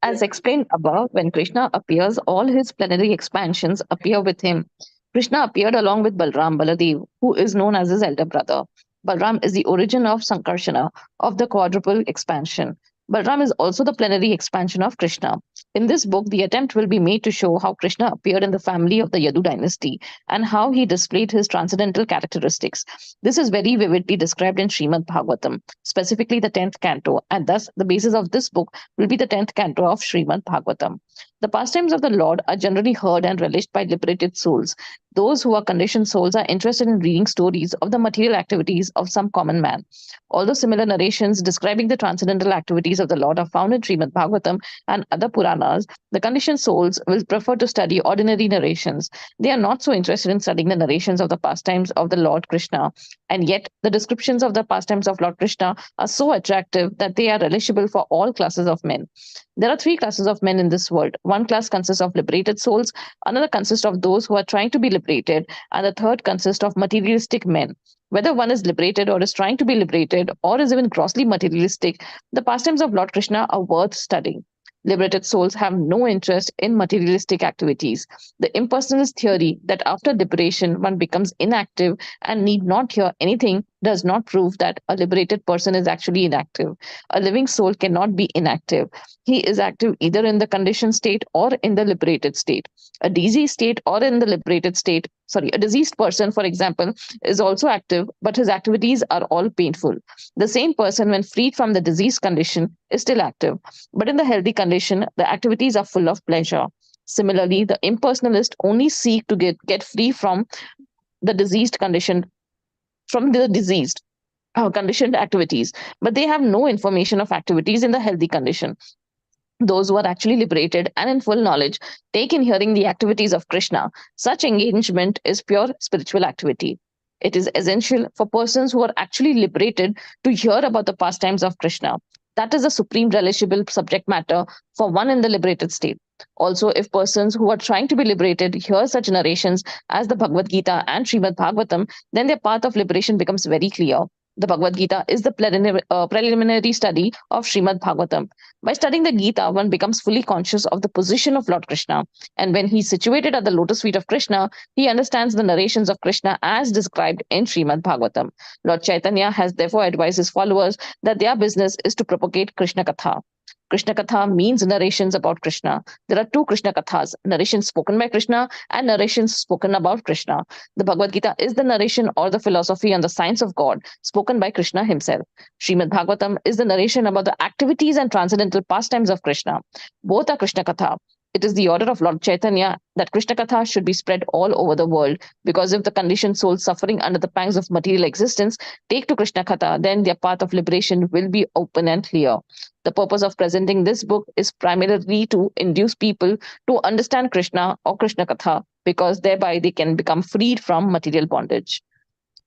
As explained above, when Krishna appears, all his plenary expansions appear with him. Krishna appeared along with Balram Baladev, who is known as his elder brother. Balram is the origin of Sankarsana, of the quadruple expansion. Balram is also the plenary expansion of Krishna. In this book, the attempt will be made to show how Krishna appeared in the family of the Yadu dynasty and how he displayed his transcendental characteristics. This is very vividly described in Srimad Bhagavatam, specifically the 10th canto, and thus the basis of this book will be the 10th canto of Srimad Bhagavatam. The pastimes of the Lord are generally heard and relished by liberated souls. Those who are conditioned souls are interested in reading stories of the material activities of some common man. Although similar narrations describing the transcendental activities of the Lord are found in Srimad Bhagavatam and other Puranas, the conditioned souls will prefer to study ordinary narrations. They are not so interested in studying the narrations of the pastimes of the Lord Krishna, and yet the descriptions of the pastimes of Lord Krishna are so attractive that they are relishable for all classes of men. There are 3 classes of men in this world. One class consists of liberated souls, another consists of those who are trying to be liberated, and the third consists of materialistic men. Whether one is liberated or is trying to be liberated or is even grossly materialistic, the pastimes of Lord Krishna are worth studying. Liberated souls have no interest in materialistic activities. The impersonalist theory that after liberation one becomes inactive and need not hear anything does not prove that a liberated person is actually inactive. A living soul cannot be inactive. He is active either in the conditioned state or in the liberated state. A diseased state or in the liberated state, a diseased person, for example, is also active, but his activities are all painful. The same person, when freed from the disease condition, is still active, but in the healthy condition, the activities are full of pleasure. Similarly, the impersonalist only seek to get free the diseased condition, from the diseased conditioned activities, but they have no information of activities in the healthy condition. Those who are actually liberated and in full knowledge take in hearing the activities of Krishna. Such engagement is pure spiritual activity. It is essential for persons who are actually liberated to hear about the pastimes of Krishna. That is the supreme relishable subject matter for one in the liberated state. Also, if persons who are trying to be liberated hear such narrations as the Bhagavad Gita and Srimad Bhagavatam, then their path of liberation becomes very clear. The Bhagavad Gita is the preliminary study of Srimad Bhagavatam. By studying the Gita, one becomes fully conscious of the position of Lord Krishna. And when he is situated at the lotus feet of Krishna, he understands the narrations of Krishna as described in Srimad Bhagavatam. Lord Chaitanya has therefore advised his followers that their business is to propagate Krishna Katha. Krishna Katha means narrations about Krishna. There are two Krishna Kathas, narrations spoken by Krishna and narrations spoken about Krishna. The Bhagavad Gita is the narration or the philosophy on the science of God spoken by Krishna himself. Srimad Bhagavatam is the narration about the activities and transcendental pastimes of Krishna. Both are Krishna Katha. It is the order of Lord Chaitanya that Krishna Katha should be spread all over the world, because if the conditioned souls suffering under the pangs of material existence take to Krishna Katha, then their path of liberation will be open and clear. The purpose of presenting this book is primarily to induce people to understand Krishna or Krishna Katha, because thereby they can become freed from material bondage.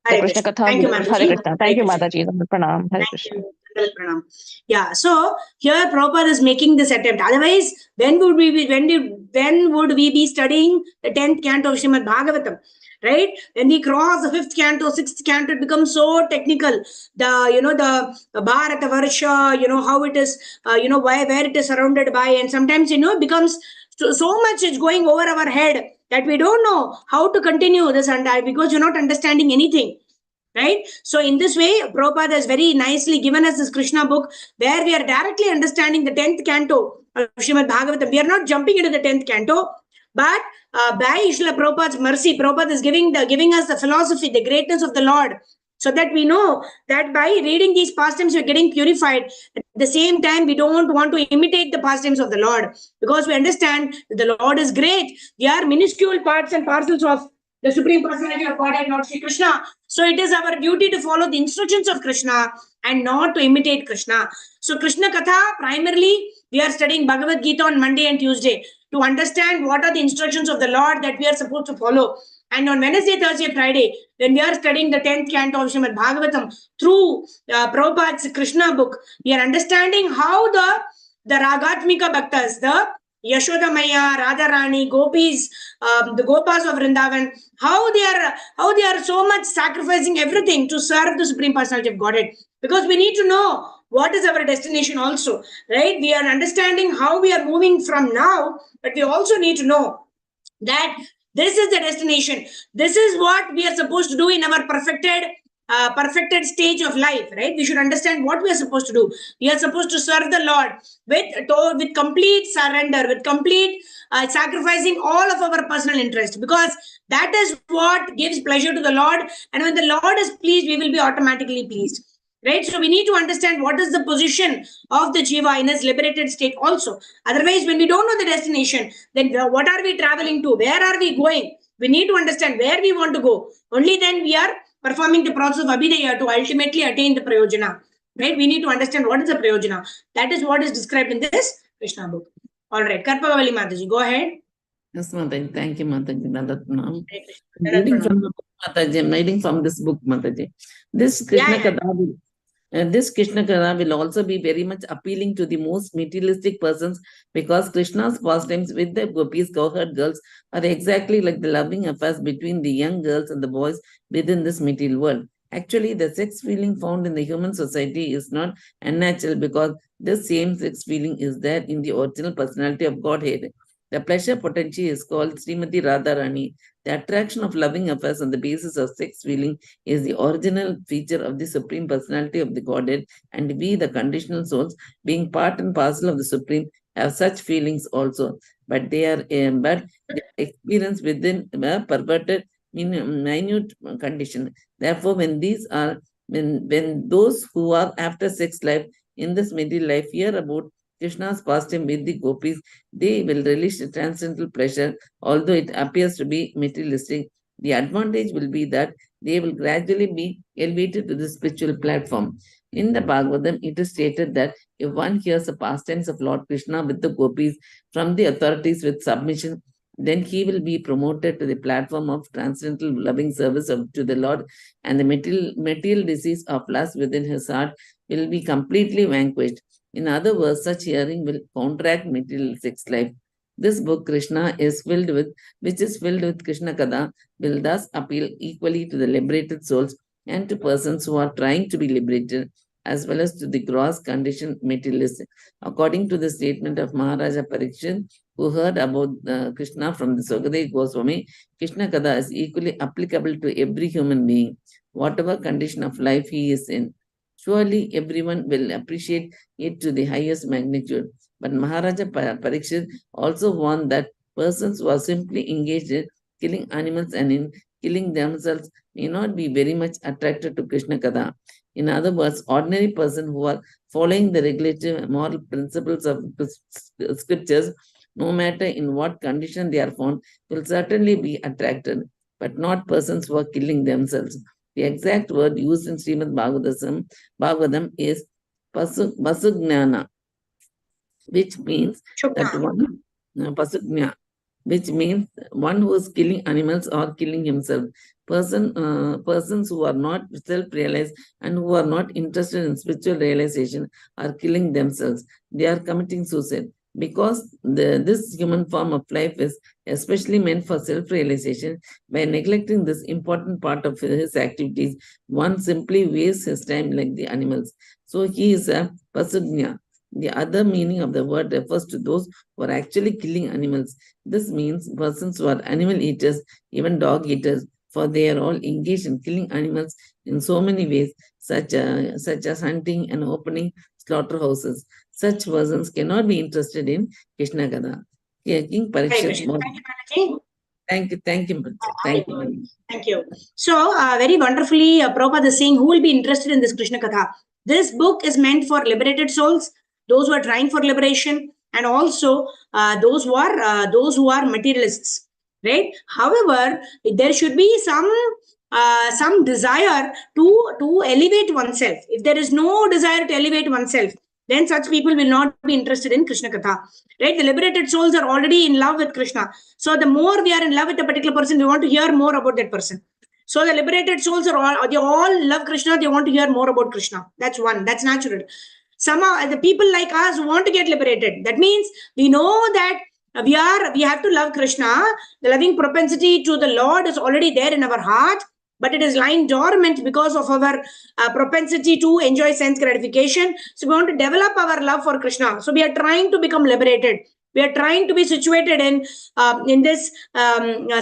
The Hare Krishna Krishna. Katha. Thank you, Hare Mataji. Krishna. Thank you, Mataji. Pranam. Hare Thank Krishna. you. Pranam. Yeah, so here Prabhupada is making this attempt. Otherwise, when would we be studying the 10th canto of Srimad Bhagavatam? Right? When we cross the 5th canto, 6th canto, it becomes so technical. The Bharata Varsha, how it is, where it is surrounded by, and sometimes, it becomes so much is going over our head that we don't know how to continue this, and because you're not understanding anything. Right? So in this way, Prabhupada has very nicely given us this Krishna book where we are directly understanding the 10th canto of Srimad Bhagavatam. We are not jumping into the 10th canto, but by Srila Prabhupada's mercy, Prabhupada is giving us the philosophy, the greatness of the Lord, so that we know that by reading these pastimes, we're getting purified. At the same time, we don't want to imitate the pastimes of the Lord, because we understand that the Lord is great. We are minuscule parts and parcels of the Supreme Personality of Godhead, Lord Sri Krishna. So it is our duty to follow the instructions of Krishna and not to imitate Krishna. So Krishna Katha, primarily, we are studying Bhagavad Gita on Monday and Tuesday to understand what are the instructions of the Lord that we are supposed to follow. And on Wednesday, Thursday, Friday, when we are studying the 10th canto of Srimad Bhagavatam through Prabhupada's Krishna book, we are understanding how the Ragatmika Bhaktas, the Yashoda Maya, Radharani, Gopis, the Gopas of Vrindavan, how they are so much sacrificing everything to serve the Supreme Personality of Godhead. Because we need to know what is our destination also, right? We are understanding how we are moving from now, but we also need to know that this is the destination. This is what we are supposed to do in our perfected stage of life, right? We should understand what we are supposed to do. We are supposed to serve the Lord with complete surrender, with complete sacrificing all of our personal interest, because that is what gives pleasure to the Lord. And when the Lord is pleased, we will be automatically pleased. Right? So we need to understand what is the position of the Jiva in his liberated state also. Otherwise, when we don't know the destination, then what are we traveling to? Where are we going? We need to understand where we want to go. Only then we are performing the process of Abhidaya to ultimately attain the Prayojana. Right? We need to understand what is the Prayojana. That is what is described in this Krishna book. All right. Karpavali Mataji, go ahead. Yes, Mataji. Thank you, Mataji. Reading from the book, Mataji. I'm reading from this book, Mataji. This Krishna Katha. This Krishna Katha will also be very much appealing to the most materialistic persons, because Krishna's pastimes with the gopis, cowherd girls, are exactly like the loving affairs between the young girls and the boys within this material world. Actually, the sex feeling found in the human society is not unnatural, because this same sex feeling is there in the original personality of Godhead. The pleasure potency is called Srimati Radharani. The attraction of loving affairs on the basis of sex feeling is the original feature of the Supreme Personality of the Godhead, and we, the conditional souls, being part and parcel of the Supreme, have such feelings also. But they are experienced within a perverted, minute condition. Therefore, when those who are after sex life in this material life hear about Krishna's pastime with the gopis, they will relish the transcendental pleasure, although it appears to be materialistic. The advantage will be that they will gradually be elevated to the spiritual platform. In the Bhagavatam, it is stated that if one hears the pastimes of Lord Krishna with the gopis from the authorities with submission, then he will be promoted to the platform of transcendental loving service to the Lord, and the material disease of lust within his heart will be completely vanquished. In other words, such hearing will counteract material sex life. This book, Krishna, which is filled with Krishna Katha, will thus appeal equally to the liberated souls and to persons who are trying to be liberated, as well as to the gross conditioned materialists. According to the statement of Maharaja Parikshit, who heard about Krishna from the Sukadeva Goswami, Krishna Katha is equally applicable to every human being, whatever condition of life he is in. Surely everyone will appreciate it to the highest magnitude. But Maharaja Parikshit also warned that persons who are simply engaged in killing animals and in killing themselves may not be very much attracted to Krishna Katha. In other words, ordinary person who are following the regulative moral principles of scriptures, no matter in what condition they are found, will certainly be attracted, but not persons who are killing themselves. The exact word used in Srimad Bhagavatam is Pasugnana, which means that one, Pasugna, which means one who is killing animals or killing himself. Persons who are not self-realized and who are not interested in spiritual realization are killing themselves. They are committing suicide. Because this human form of life is especially meant for self-realization, by neglecting this important part of his activities, one simply wastes his time like the animals. So he is a pasugnya. The other meaning of the word refers to those who are actually killing animals. This means persons who are animal eaters, even dog eaters, for they are all engaged in killing animals in so many ways, such as hunting and opening slaughterhouses. Such persons cannot be interested in Krishna Katha. King Parikshit. Thank you. Thank you. Thank you. So, very wonderfully, Prabhupada is saying who will be interested in this Krishna Katha. This book is meant for liberated souls, those who are trying for liberation, and also those who are materialists, right? However, there should be some desire to elevate oneself. If there is no desire to elevate oneself, then such people will not be interested in Krishna Katha, right? The liberated souls are already in love with Krishna. So the more we are in love with a particular person, we want to hear more about that person. So the liberated souls they all love Krishna. They want to hear more about Krishna. That's one. That's natural. Somehow the people like us want to get liberated. That means we know that we have to love Krishna. The loving propensity to the Lord is already there in our heart, but it is lying dormant because of our propensity to enjoy sense gratification. So we want to develop our love for Krishna. So we are trying to become liberated. We are trying to be situated in this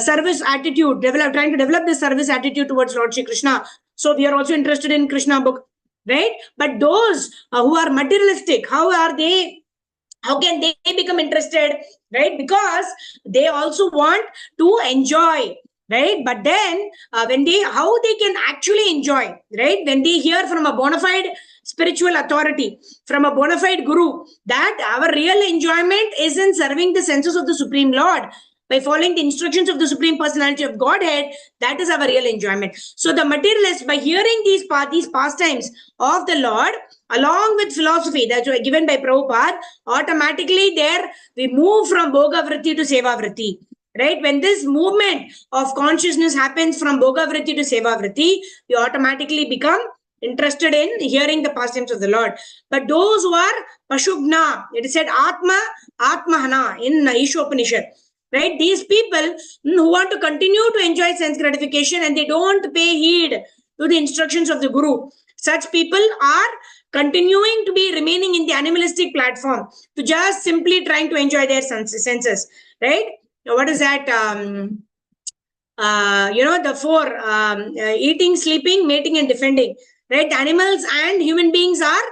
service attitude, trying to develop this service attitude towards Lord Shri Krishna. So we are also interested in Krishna book, right? But those who are materialistic, how can they become interested, right? Because they also want to enjoy, right? But then how they can actually enjoy, right? When they hear from a bona fide spiritual authority, from a bona fide guru, that our real enjoyment is in serving the senses of the Supreme Lord, by following the instructions of the Supreme Personality of Godhead, that is our real enjoyment. So the materialist, by hearing these pastimes of the Lord, along with philosophy that were given by Prabhupada, automatically there we move from Bhoga Vritti to Seva Vritti. Right? When this movement of consciousness happens from Bhoga Vritti to Seva Vritti, we automatically become interested in hearing the pastimes of the Lord. But those who are Pashugna, it is said Atmahana in Ishopanishad. Right? These people who want to continue to enjoy sense gratification and they don't pay heed to the instructions of the Guru. Such people are continuing to be remaining in the animalistic platform, to just simply trying to enjoy their senses, right? Now, what is that? The four, eating, sleeping, mating, and defending, right? The animals and human beings are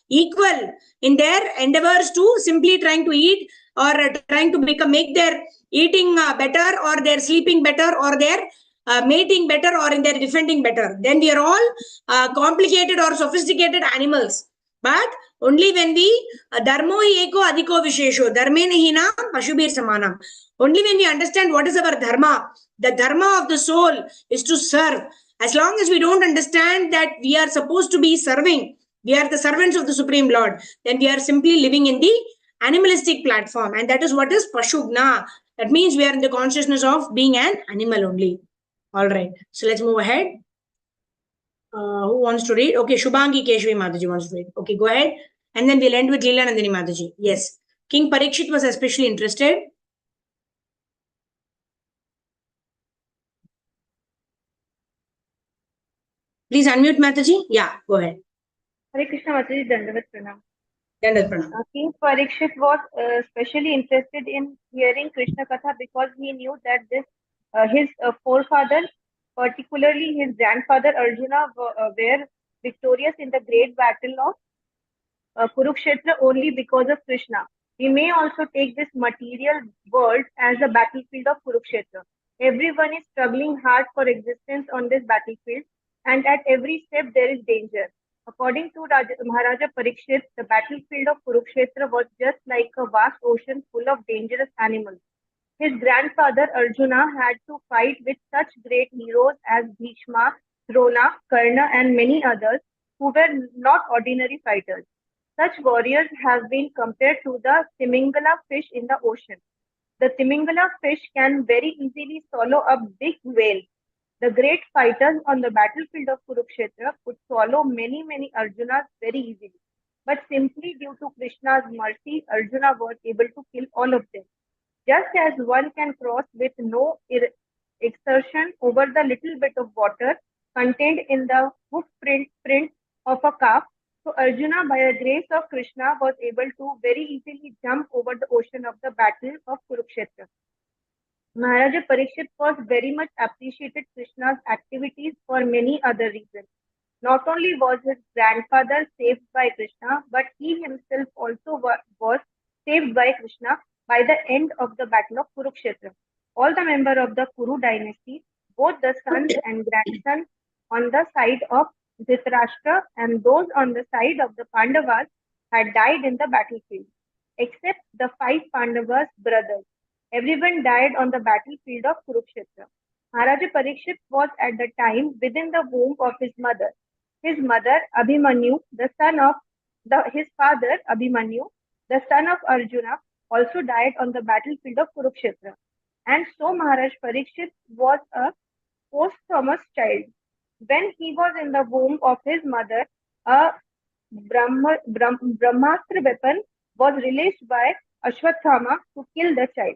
equal in their endeavors to simply trying to eat, or trying to make their eating better, or their sleeping better, or their mating better, or in their defending better. Then we are all complicated or sophisticated animals. But only when we dharmo hi eko adhiko vishesho dharme nahina pashubir samanam. Only when we understand what is our dharma, the dharma of the soul is to serve. As long as we don't understand that we are supposed to be serving, we are the servants of the Supreme Lord, then we are simply living in the animalistic platform. And that is what is Pashugna. That means we are in the consciousness of being an animal only. All right. So let's move ahead. Who wants to read? Okay, Shubhangi Keshvi Mataji wants to read. Okay, go ahead. And then we'll end with Leela Nandini Mataji. Yes. King Parikshit was especially interested. Please unmute Mataji. Yeah, go ahead. Hare Krishna Mataji, Dandavat Pranam. Dandavat Pranam. King Parikshit was especially interested in hearing Krishna Katha because he knew that his forefathers, particularly his grandfather Arjuna, were victorious in the great battle of Kurukshetra only because of Krishna. We may also take this material world as the battlefield of Kurukshetra. Everyone is struggling hard for existence on this battlefield, and at every step there is danger. According to Maharaja Parikshit, the battlefield of Kurukshetra was just like a vast ocean full of dangerous animals. His grandfather Arjuna had to fight with such great heroes as Bhishma, Drona, Karna, and many others who were not ordinary fighters. Such warriors have been compared to the Timingala fish in the ocean. The Timingala fish can very easily swallow a big whale. The great fighters on the battlefield of Kurukshetra could swallow many Arjunas very easily. But simply due to Krishna's mercy, Arjuna was able to kill all of them. Just as one can cross with no exertion over the little bit of water contained in the hoof print of a calf, so Arjuna, by the grace of Krishna, was able to very easily jump over the ocean of the battle of Kurukshetra. Maharaja Parikshit was very much appreciated Krishna's activities for many other reasons. Not only was his grandfather saved by Krishna, but he himself also was saved by Krishna by the end of the battle of Kurukshetra. All the members of the Kuru dynasty, both the sons and grandsons on the side of Dhritarashtra and those on the side of the Pandavas, had died in the battlefield, except the 5 Pandavas' brothers. Everyone died on the battlefield of Kurukshetra. Maharaja Parikshit was at the time within the womb of his mother. His mother, Abhimanyu, the son of his father, Abhimanyu, the son of Arjuna, also died on the battlefield of Kurukshetra. And so Maharaj Parikshit was a posthumous child. When he was in the womb of his mother, a Brahmastra weapon was released by Ashwatthama to kill the child.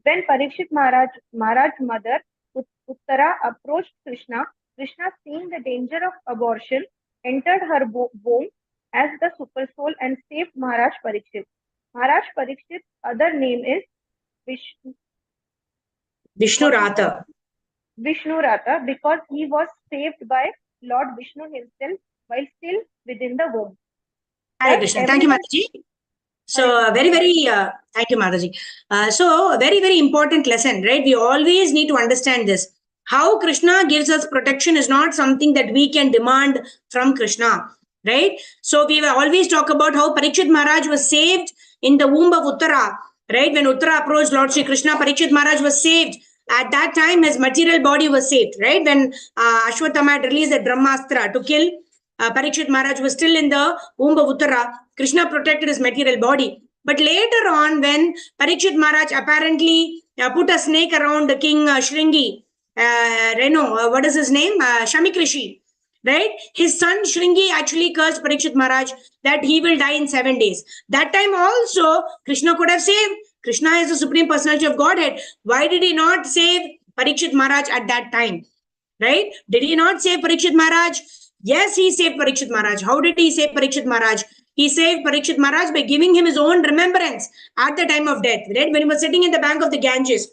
When Parikshit Maharaj's mother, Uttara, approached Krishna, Krishna, seeing the danger of abortion, entered her womb as the super soul and saved Maharaj Parikshit. Maharaj Parikshit's other name is Vishnu Rata. Vishnu Rata, because he was saved by Lord Vishnu himself while still within the womb. Hare Krishna. Thank you, Mataji. So thank you, Mataji. So a very important lesson, right? We always need to understand this. How Krishna gives us protection is not something that we can demand from Krishna, right? So we will always talk about how Parikshit Maharaj was saved in the womb of Uttara, right? When Uttara approached Lord Sri Krishna, Parikshit Maharaj was saved. At that time, his material body was saved, right? When Ashwatthama had released the Brahmastra to kill Parikshit Maharaj was still in the womb of Uttara. Krishna protected his material body. But later on, when Parikshit Maharaj apparently put a snake around King Shringi, what is his name? Shamik Rishi, right? His son Shringi actually cursed Parikshit Maharaj that he will die in 7 days. That time also, Krishna could have saved. Krishna is the Supreme Personality of Godhead. Why did he not save Parikshit Maharaj at that time? Right? Did he not save Parikshit Maharaj Yes, he saved Parikshit Maharaj. How did he save Parikshit Maharaj? He saved Parikshit Maharaj by giving him his own remembrance at the time of death, right? When he was sitting in the bank of the Ganges.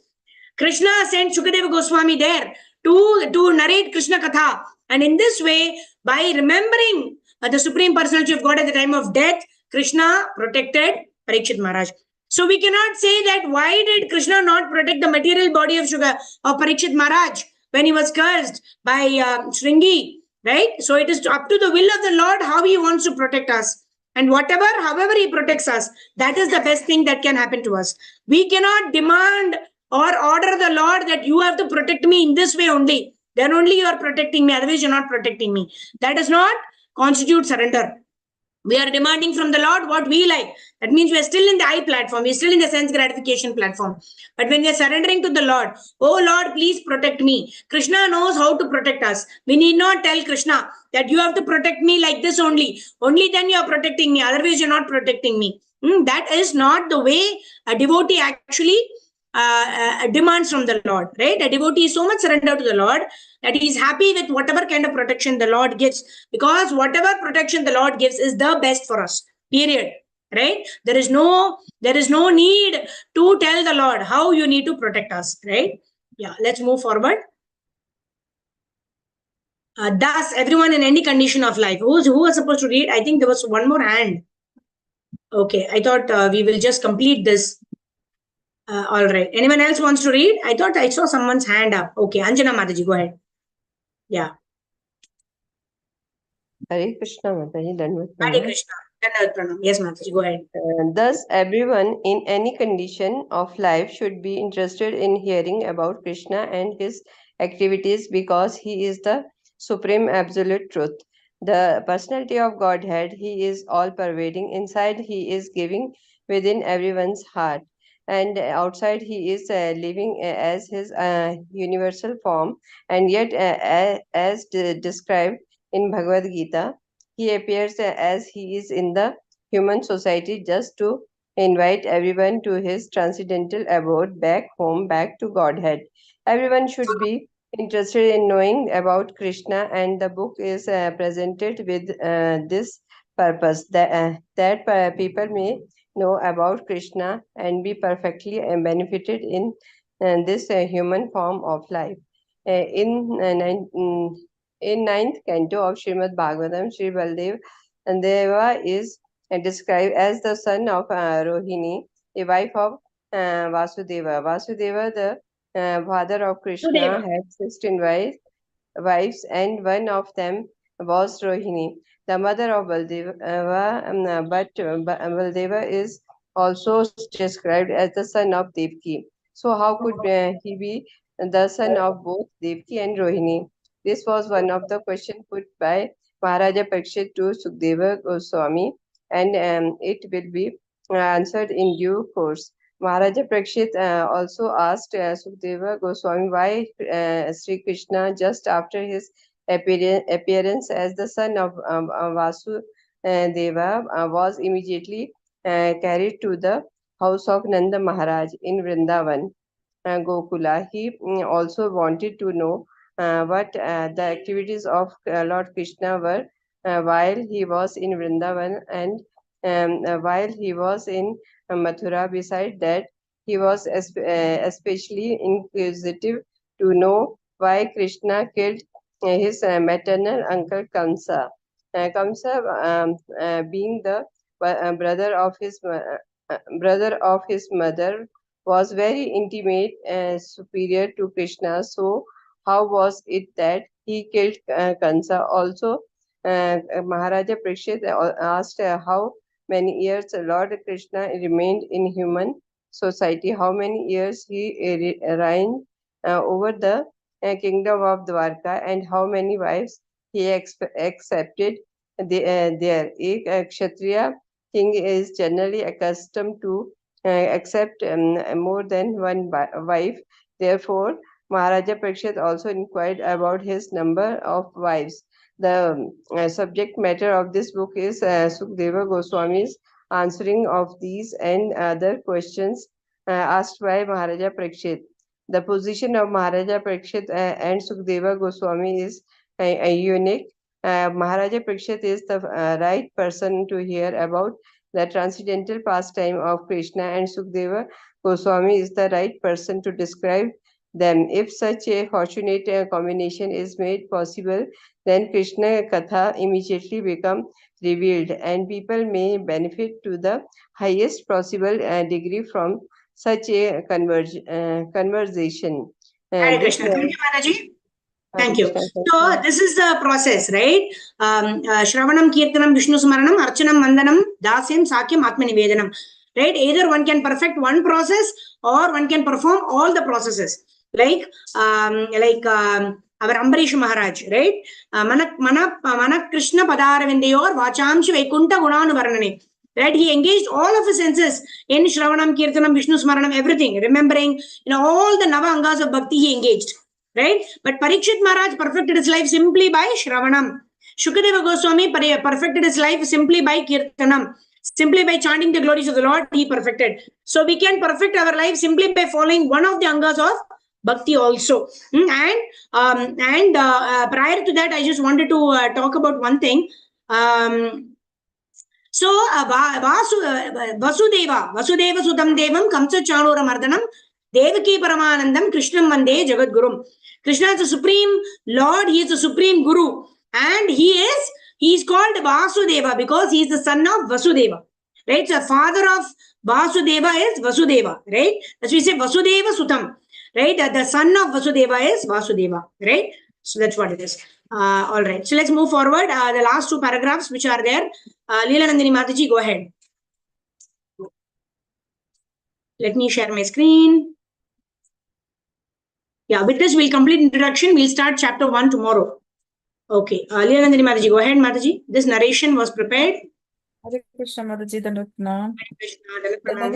Krishna sent Shukadeva Goswami there to narrate Krishna Katha. And in this way, by remembering the Supreme Personality of God at the time of death, Krishna protected Parikshit Maharaj. So we cannot say that why did Krishna not protect the material body of Parikshit Maharaj when he was cursed by Shringi, right? So it is up to the will of the Lord how he wants to protect us. And however he protects us, that is the best thing that can happen to us. We cannot demand or order the Lord that you have to protect me in this way only. Then only you are protecting me, otherwise you're not protecting me. That does not constitute surrender. We are demanding from the Lord what we like. That means we are still in the I platform. We're still in the sense gratification platform. But when we are surrendering to the Lord, oh Lord, please protect me. Krishna knows how to protect us. We need not tell Krishna that you have to protect me like this only. Only then you are protecting me. Otherwise, you're not protecting me. That is not the way a devotee actually demands from the Lord, right? A devotee is so much surrendered to the Lord that he is happy with whatever kind of protection the Lord gives, because whatever protection the Lord gives is the best for us, period, right? There is no need to tell the Lord how you need to protect us, right? Yeah, let's move forward. Thus, everyone in any condition of life. Who was supposed to read? I think there was one more hand. Okay, I thought we will just complete this. All right. Anyone else wants to read? I thought I saw someone's hand up. Okay, Anjana Mataji, go ahead. Yeah. Hare Krishna, Mataji, Dandavat Hare Pranam. Krishna. Dandavat Pranam. Yes, Mataji, go ahead. Thus, everyone in any condition of life should be interested in hearing about Krishna and his activities because he is the supreme absolute truth. The personality of Godhead, he is all pervading. Inside, he is giving within everyone's heart. And outside, he is living as his universal form. And yet, as described in Bhagavad Gita, he appears as he is in the human society just to invite everyone to his transcendental abode back home, back to Godhead. Everyone should be interested in knowing about Krishna, and the book is presented with this purpose that people may know about Krishna and be perfectly benefited in this human form of life. In ninth canto of Srimad Bhagavatam, Sri Baldev Deva is described as the son of Rohini, a wife of Vasudeva. Vasudeva, the father of Krishna, had 16 wives, and one of them was Rohini, the mother of Baldeva. But Baldeva is also described as the son of Devki. So, how could he be the son of both Devki and Rohini? This was one of the questions put by Maharaja Parikshit to Sukdeva Goswami, and it will be answered in due course. Maharaja Parikshit also asked Sukdeva Goswami why Sri Krishna, just after his appearance as the son of Vasudeva, was immediately carried to the house of Nanda Maharaj in Vrindavan, Gokula. He also wanted to know what the activities of Lord Krishna were while he was in Vrindavan and while he was in Mathura. Besides that, he was especially inquisitive to know why Krishna killed his maternal uncle Kamsa. Kamsa, being the brother of his mother, was very intimate and superior to Krishna. So, how was it that he killed Kansa? Also, Maharaja Parikshit asked how many years Lord Krishna remained in human society, how many years he reigned over the kingdom of Dwarka, and how many wives he accepted there. A Kshatriya king is generally accustomed to accept more than one wife. Therefore, Maharaja Parikshit also inquired about his number of wives. The subject matter of this book is Sukdeva Goswami's answering of these and other questions asked by Maharaja Parikshit. The position of Maharaja Parikshit and Sukdeva Goswami is unique. Maharaja Parikshit is the right person to hear about the transcendental pastime of Krishna, and Sukadeva Goswami is the right person to describe them. If such a fortunate combination is made possible, then Krishna Katha immediately become revealed, and people may benefit to the highest possible degree from such a conversation. Hare This Krishna. Thank you, Mataji. Hare Thank you. Krishna, thank So you. this is the process, right? Shravanam, Kirtanam, Vishnu Smaranam, Archanam, Mandanam, Dasyam, Sakyam, Atmanivedanam. Right? Either one can perfect one process or one can perform all the processes. Like our Ambarish Maharaj, right? Mana Krishna Padaravindayor Vachamshi Vaikunta Gunanu Varnane. Right? He engaged all of his senses in Shravanam, Kirtanam, Vishnu Smaranam, everything, remembering, all the Nava Angas of Bhakti he engaged. Right? But Parikshit Maharaj perfected his life simply by Shravanam. Shukadeva Goswami perfected his life simply by Kirtanam. Simply by chanting the glories of the Lord, he perfected. So we can perfect our life simply by following one of the Angas of Bhakti also. And prior to that, I just wanted to talk about one thing. So Vasudeva Sudam Devam Kamsa Chanura Mardanam Devaki Paramanandam Krishnam Vande Jagat Gurum. Krishna is the supreme Lord, he is the supreme Guru, and he is called Vasudeva because he is the son of Vasudeva. Right? So father of Vasudeva is Vasudeva, right? As we say Vasudeva Sutam, right? The son of Vasudeva is Vasudeva, right? So that's what it is. All right. So let's move forward. The last two paragraphs which are there. Leela Nandini Mataji, go ahead. Let me share my screen. Yeah, with this we'll complete introduction. We'll start chapter 1 tomorrow. Okay. Leela Nandini Mataji, go ahead, Mataji. This narration was prepared. Hare Krishna, Mataji, Dandatna. Krishna,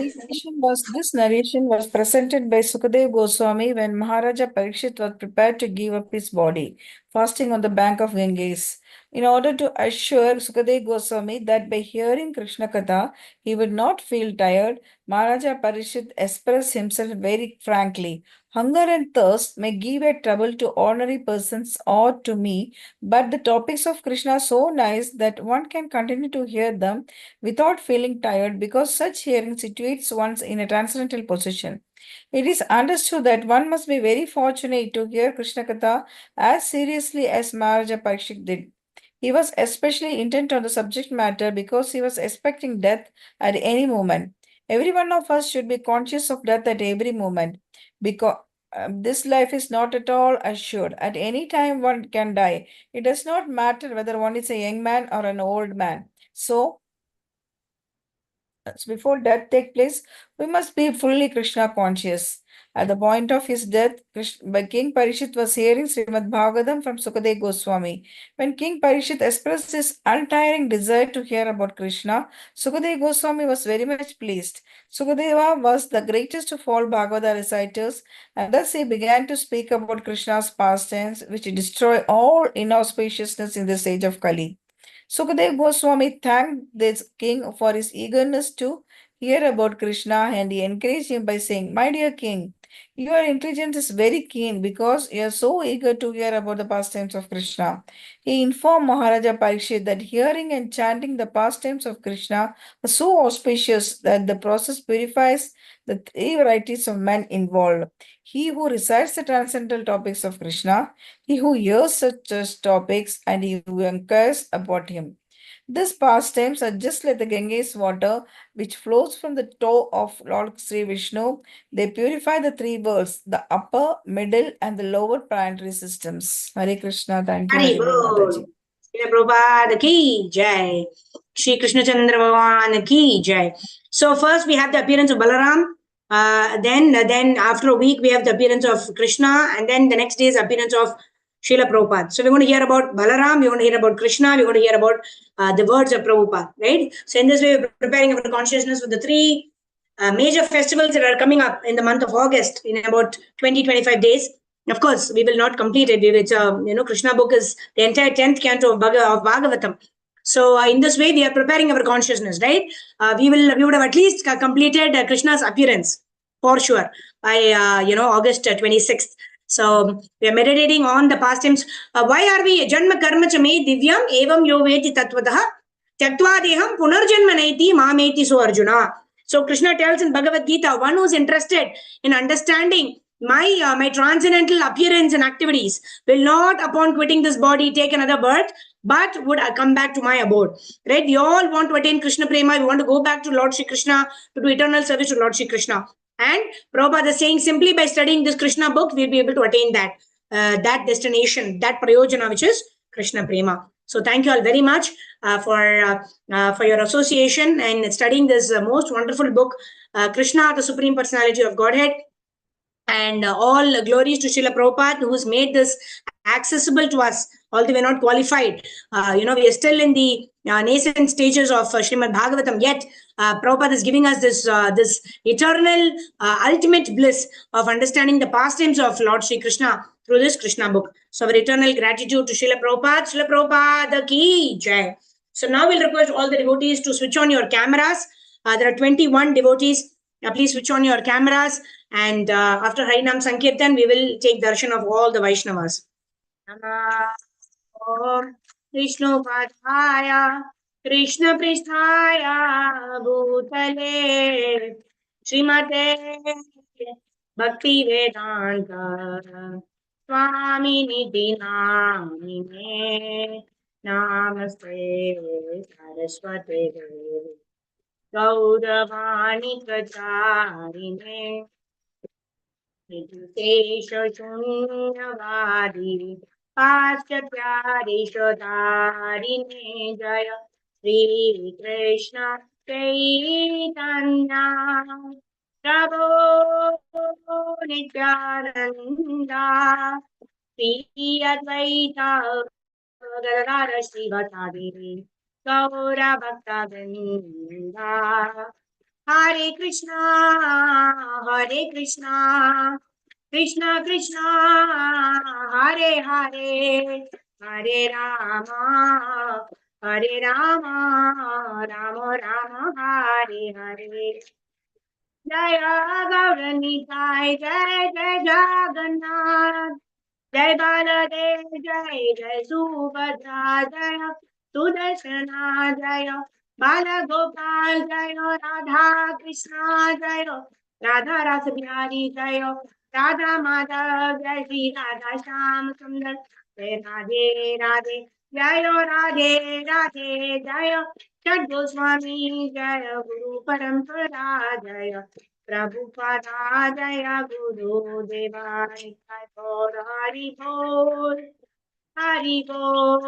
This narration was presented by Sukadeva Goswami when Maharaja Parikshit was prepared to give up his body, fasting on the bank of Ganges. In order to assure Sukadeva Goswami that by hearing Krishna Katha, he would not feel tired, Maharaja Parikshit expressed himself very frankly. Hunger and thirst may give a trouble to ordinary persons or to me, but the topics of Krishna are so nice that one can continue to hear them without feeling tired because such hearing situates one in a transcendental position. It is understood that one must be very fortunate to hear Krishna Katha as seriously as Maharaja Parikshit did. He was especially intent on the subject matter because he was expecting death at any moment. Every one of us should be conscious of death at every moment because this life is not at all assured. At any time, one can die. It does not matter whether one is a young man or an old man. So, before death takes place, we must be fully Krishna conscious. At the point of his death, King Parishit was hearing Srimad Bhagavatam from Sukadeva Goswami. When King Parishit expressed his untiring desire to hear about Krishna, Sukadeva Goswami was very much pleased. Sukadeva was the greatest of all Bhagavata reciters, and thus he began to speak about Krishna's pastimes, which destroy all inauspiciousness in this age of Kali. Sukadeva Goswami thanked this king for his eagerness to hear about Krishna, and he encouraged him by saying, "My dear king, your intelligence is very keen because you are so eager to hear about the pastimes of Krishna." He informed Maharaja Parikshit that hearing and chanting the pastimes of Krishna are so auspicious that the process purifies the three varieties of men involved. He who recites the transcendental topics of Krishna, he who hears such topics, and he who inquires about him. These pastimes are just like the Ganges water which flows from the toe of Lord Sri Vishnu. They purify the three worlds, the upper, middle, and the lower planetary systems. Hare Krishna. Thank you, Hari Hari Bol Bol. Mataji. Srila Prabhupada ki jai. Shri Krishna Chandra Bhagavan ki jai. So first we have the appearance of Balaram. Then after a week we have the appearance of Krishna, and then the next day is appearance of Srila Prabhupada. So we're going to hear about Balaram, we're going to hear about Krishna, we're going to hear about the words of Prabhupada, right? So in this way we're preparing our consciousness for the three major festivals that are coming up in the month of August in about 20-25 days. Of course, we will not complete it. It's Krishna book is the entire 10th canto of Bhagavatam. So in this way, we are preparing our consciousness, right? We would have at least completed Krishna's appearance for sure by August 26th. So we are meditating on the past times. Why are we Janma Karma Cha Me Divyam Evam Yoveti Tattvataha Tyaktva Deham Punarjanma Naiti Mameti So Arjuna. So Krishna tells in Bhagavad Gita, one who is interested in understanding my transcendental appearance and activities will not, upon quitting this body, take another birth, but would come back to my abode. Right? We all want to attain Krishna Prema. We want to go back to Lord Shri Krishna, to do eternal service to Lord Shri Krishna. And Prabhupada is saying, simply by studying this Krishna book, we'll be able to attain that destination, that prayojana, which is Krishna Prema. So thank you all very much for your association and studying this most wonderful book, Krishna, the Supreme Personality of Godhead. And all glories to Srila Prabhupada, who's made this accessible to us, although we're not qualified. We are still in the nascent stages of Srimad Bhagavatam, yet Prabhupada is giving us this eternal ultimate bliss of understanding the pastimes of Lord Sri Krishna through this Krishna book. So our eternal gratitude to Srila Prabhupada. Srila Prabhupada ki jai. So now we'll request all the devotees to switch on your cameras. There are 21 devotees. Please switch on your cameras. And after Harinam Sankirtan, we will take darshan of all the Vaishnavas. Om Vishnu Padhaya Krishna Pristhaya Bhutale Srimate Bhakti Vedanta Swami Niti Namine Namaste Saraswate Gauravani Kacharine Nidusesha Shunyavadi Paschatyarishodarine Jaya Sri Krishna Chaitanya Prabhu Nityananda Sri Advaita Gadadara Srivasadi Gaura Bhakta Vrinda Hare Krishna Krishna Krishna Hare Hare Hare Rama Rama Rama Hare Hare Jaya Gauranitai Jai Jai Jagannath Jai Baladev Jai Jai Subhadra Jaya Sudarshana Jaya Bala Gopal Jaya Radha Krishna Jaya Radha Rasa Bihari Jaya Radha Madhav Jai Shri Radha Shyam Sundar Jai Radhe Radhe Jaya Radhe Radhe Jaya Chad Goswami Jaya Guru Parampara Jaya Prabhupada Jaya Guru Deva Nitai Gaur Hari Bol Hari Bol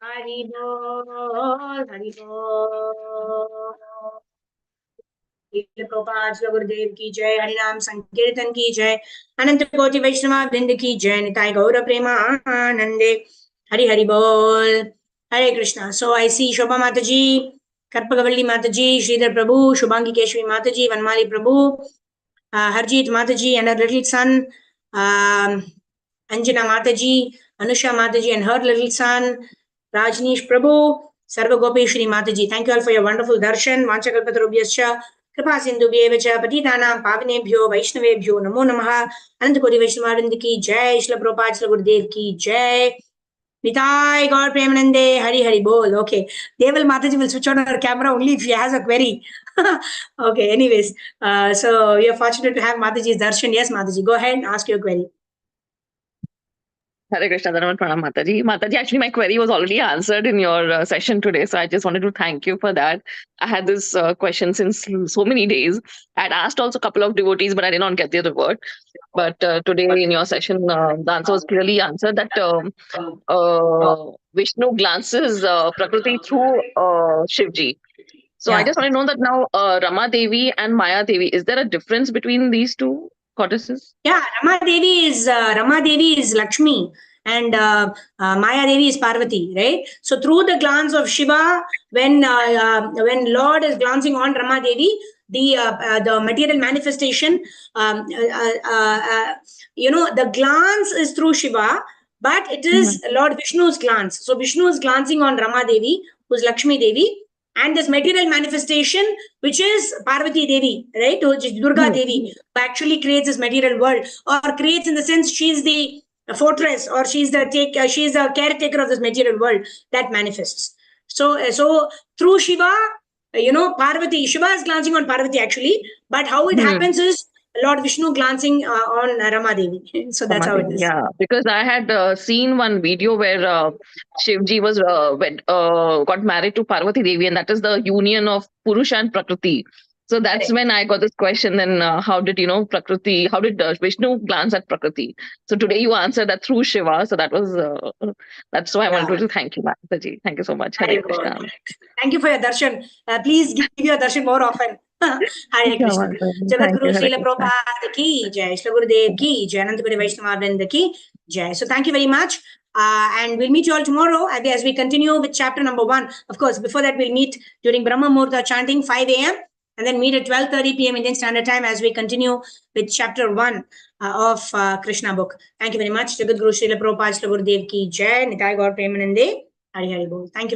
Hari Bol Hari Bol Prabhupada Shri Gurudev ki jai, Harinam Sankirtan ki jai, Ananta Koti Vaishnava Vrind ki jai, Nitai Gaura Prema Anande, Hari Hari Bol, Hare Krishna. So I see Shobha Mataji, Karpagavalli Mataji, Sridhar Prabhu, Shubhangi Keshwi Mataji, Vanmali Prabhu, Harjeet Mataji and her little son, Anjana Mataji, Anusha Mataji and her little son, Rajneesh Prabhu, Sarva Gopeshwari Mataji. Thank you all for your wonderful darshan. Vanchakalpatarubhyascha Kripa Sindhubhyevacha Patitanam Pavanebhyo Vaishnavebhyo Namo Namaha Anantakoti Vaishnavavrinda ki jai, Srila Prabhupada Srila Gurudev ki jai. Nitai Gaur Premanande, Hari Hari Bol. Okay. Deval Mataji will switch on her camera only if she has a query. Okay, anyways. So we are fortunate to have Mataji's darshan. Yes, Mataji, go ahead and ask your query. Hare Krishna, Dhanavad Pranam Mataji. Mataji, actually my query was already answered in your session today, so I just wanted to thank you for that. I had this question since so many days. I had asked also a couple of devotees, but I did not get the reward. But today in your session, the answer was clearly answered that Vishnu glances Prakriti through Shivji. So I just want to know that now Rama Devi and Maya Devi, is there a difference between these two goddesses? Yeah, Rama Devi is Lakshmi and Maya Devi is Parvati, right? So through the glance of Shiva, when Lord is glancing on Rama Devi, the material manifestation, the glance is through Shiva, but it is Lord Vishnu's glance. So Vishnu is glancing on Rama Devi, who's Lakshmi Devi, And this material manifestation, which is Parvati Devi, right, which is Durga Devi, who actually creates this material world, or creates in the sense she's the fortress, or she's the caretaker of this material world that manifests. So through Shiva, Parvati, Shiva is glancing on Parvati actually, but how it happens is Lord Vishnu glancing on Rama Devi. So that's how it is. Yeah, because I had seen one video where Shivji was got married to Parvati Devi, and that is the union of Purusha and Prakriti. So that's when I got this question. Then how did Prakriti? How did Vishnu glance at Prakriti? So today you answered that through Shiva. So that was that's why I wanted to thank you, Mataji. Thank you so much. Hare Krishna. Thank you for your darshan. Please give your darshan more often. Hare Krishna. Jagat Guru Srila Prabhupada ki jai. Shri Gurudev ki jai. Anantapuri Vaishnava Vrinda ki jai. So thank you very much. And we'll meet you all tomorrow as we continue with chapter number 1. Of course, before that, we'll meet during Brahma Muhurta chanting 5 a.m. and then meet at 12:30 p.m. Indian Standard Time as we continue with chapter 1 of Krishna book. Thank you very much. Jagat Guru Srila Prabhupada Shri Gurudev ki jai. Nitai Gaur Premanande. Hari Hari Bol. Thank you.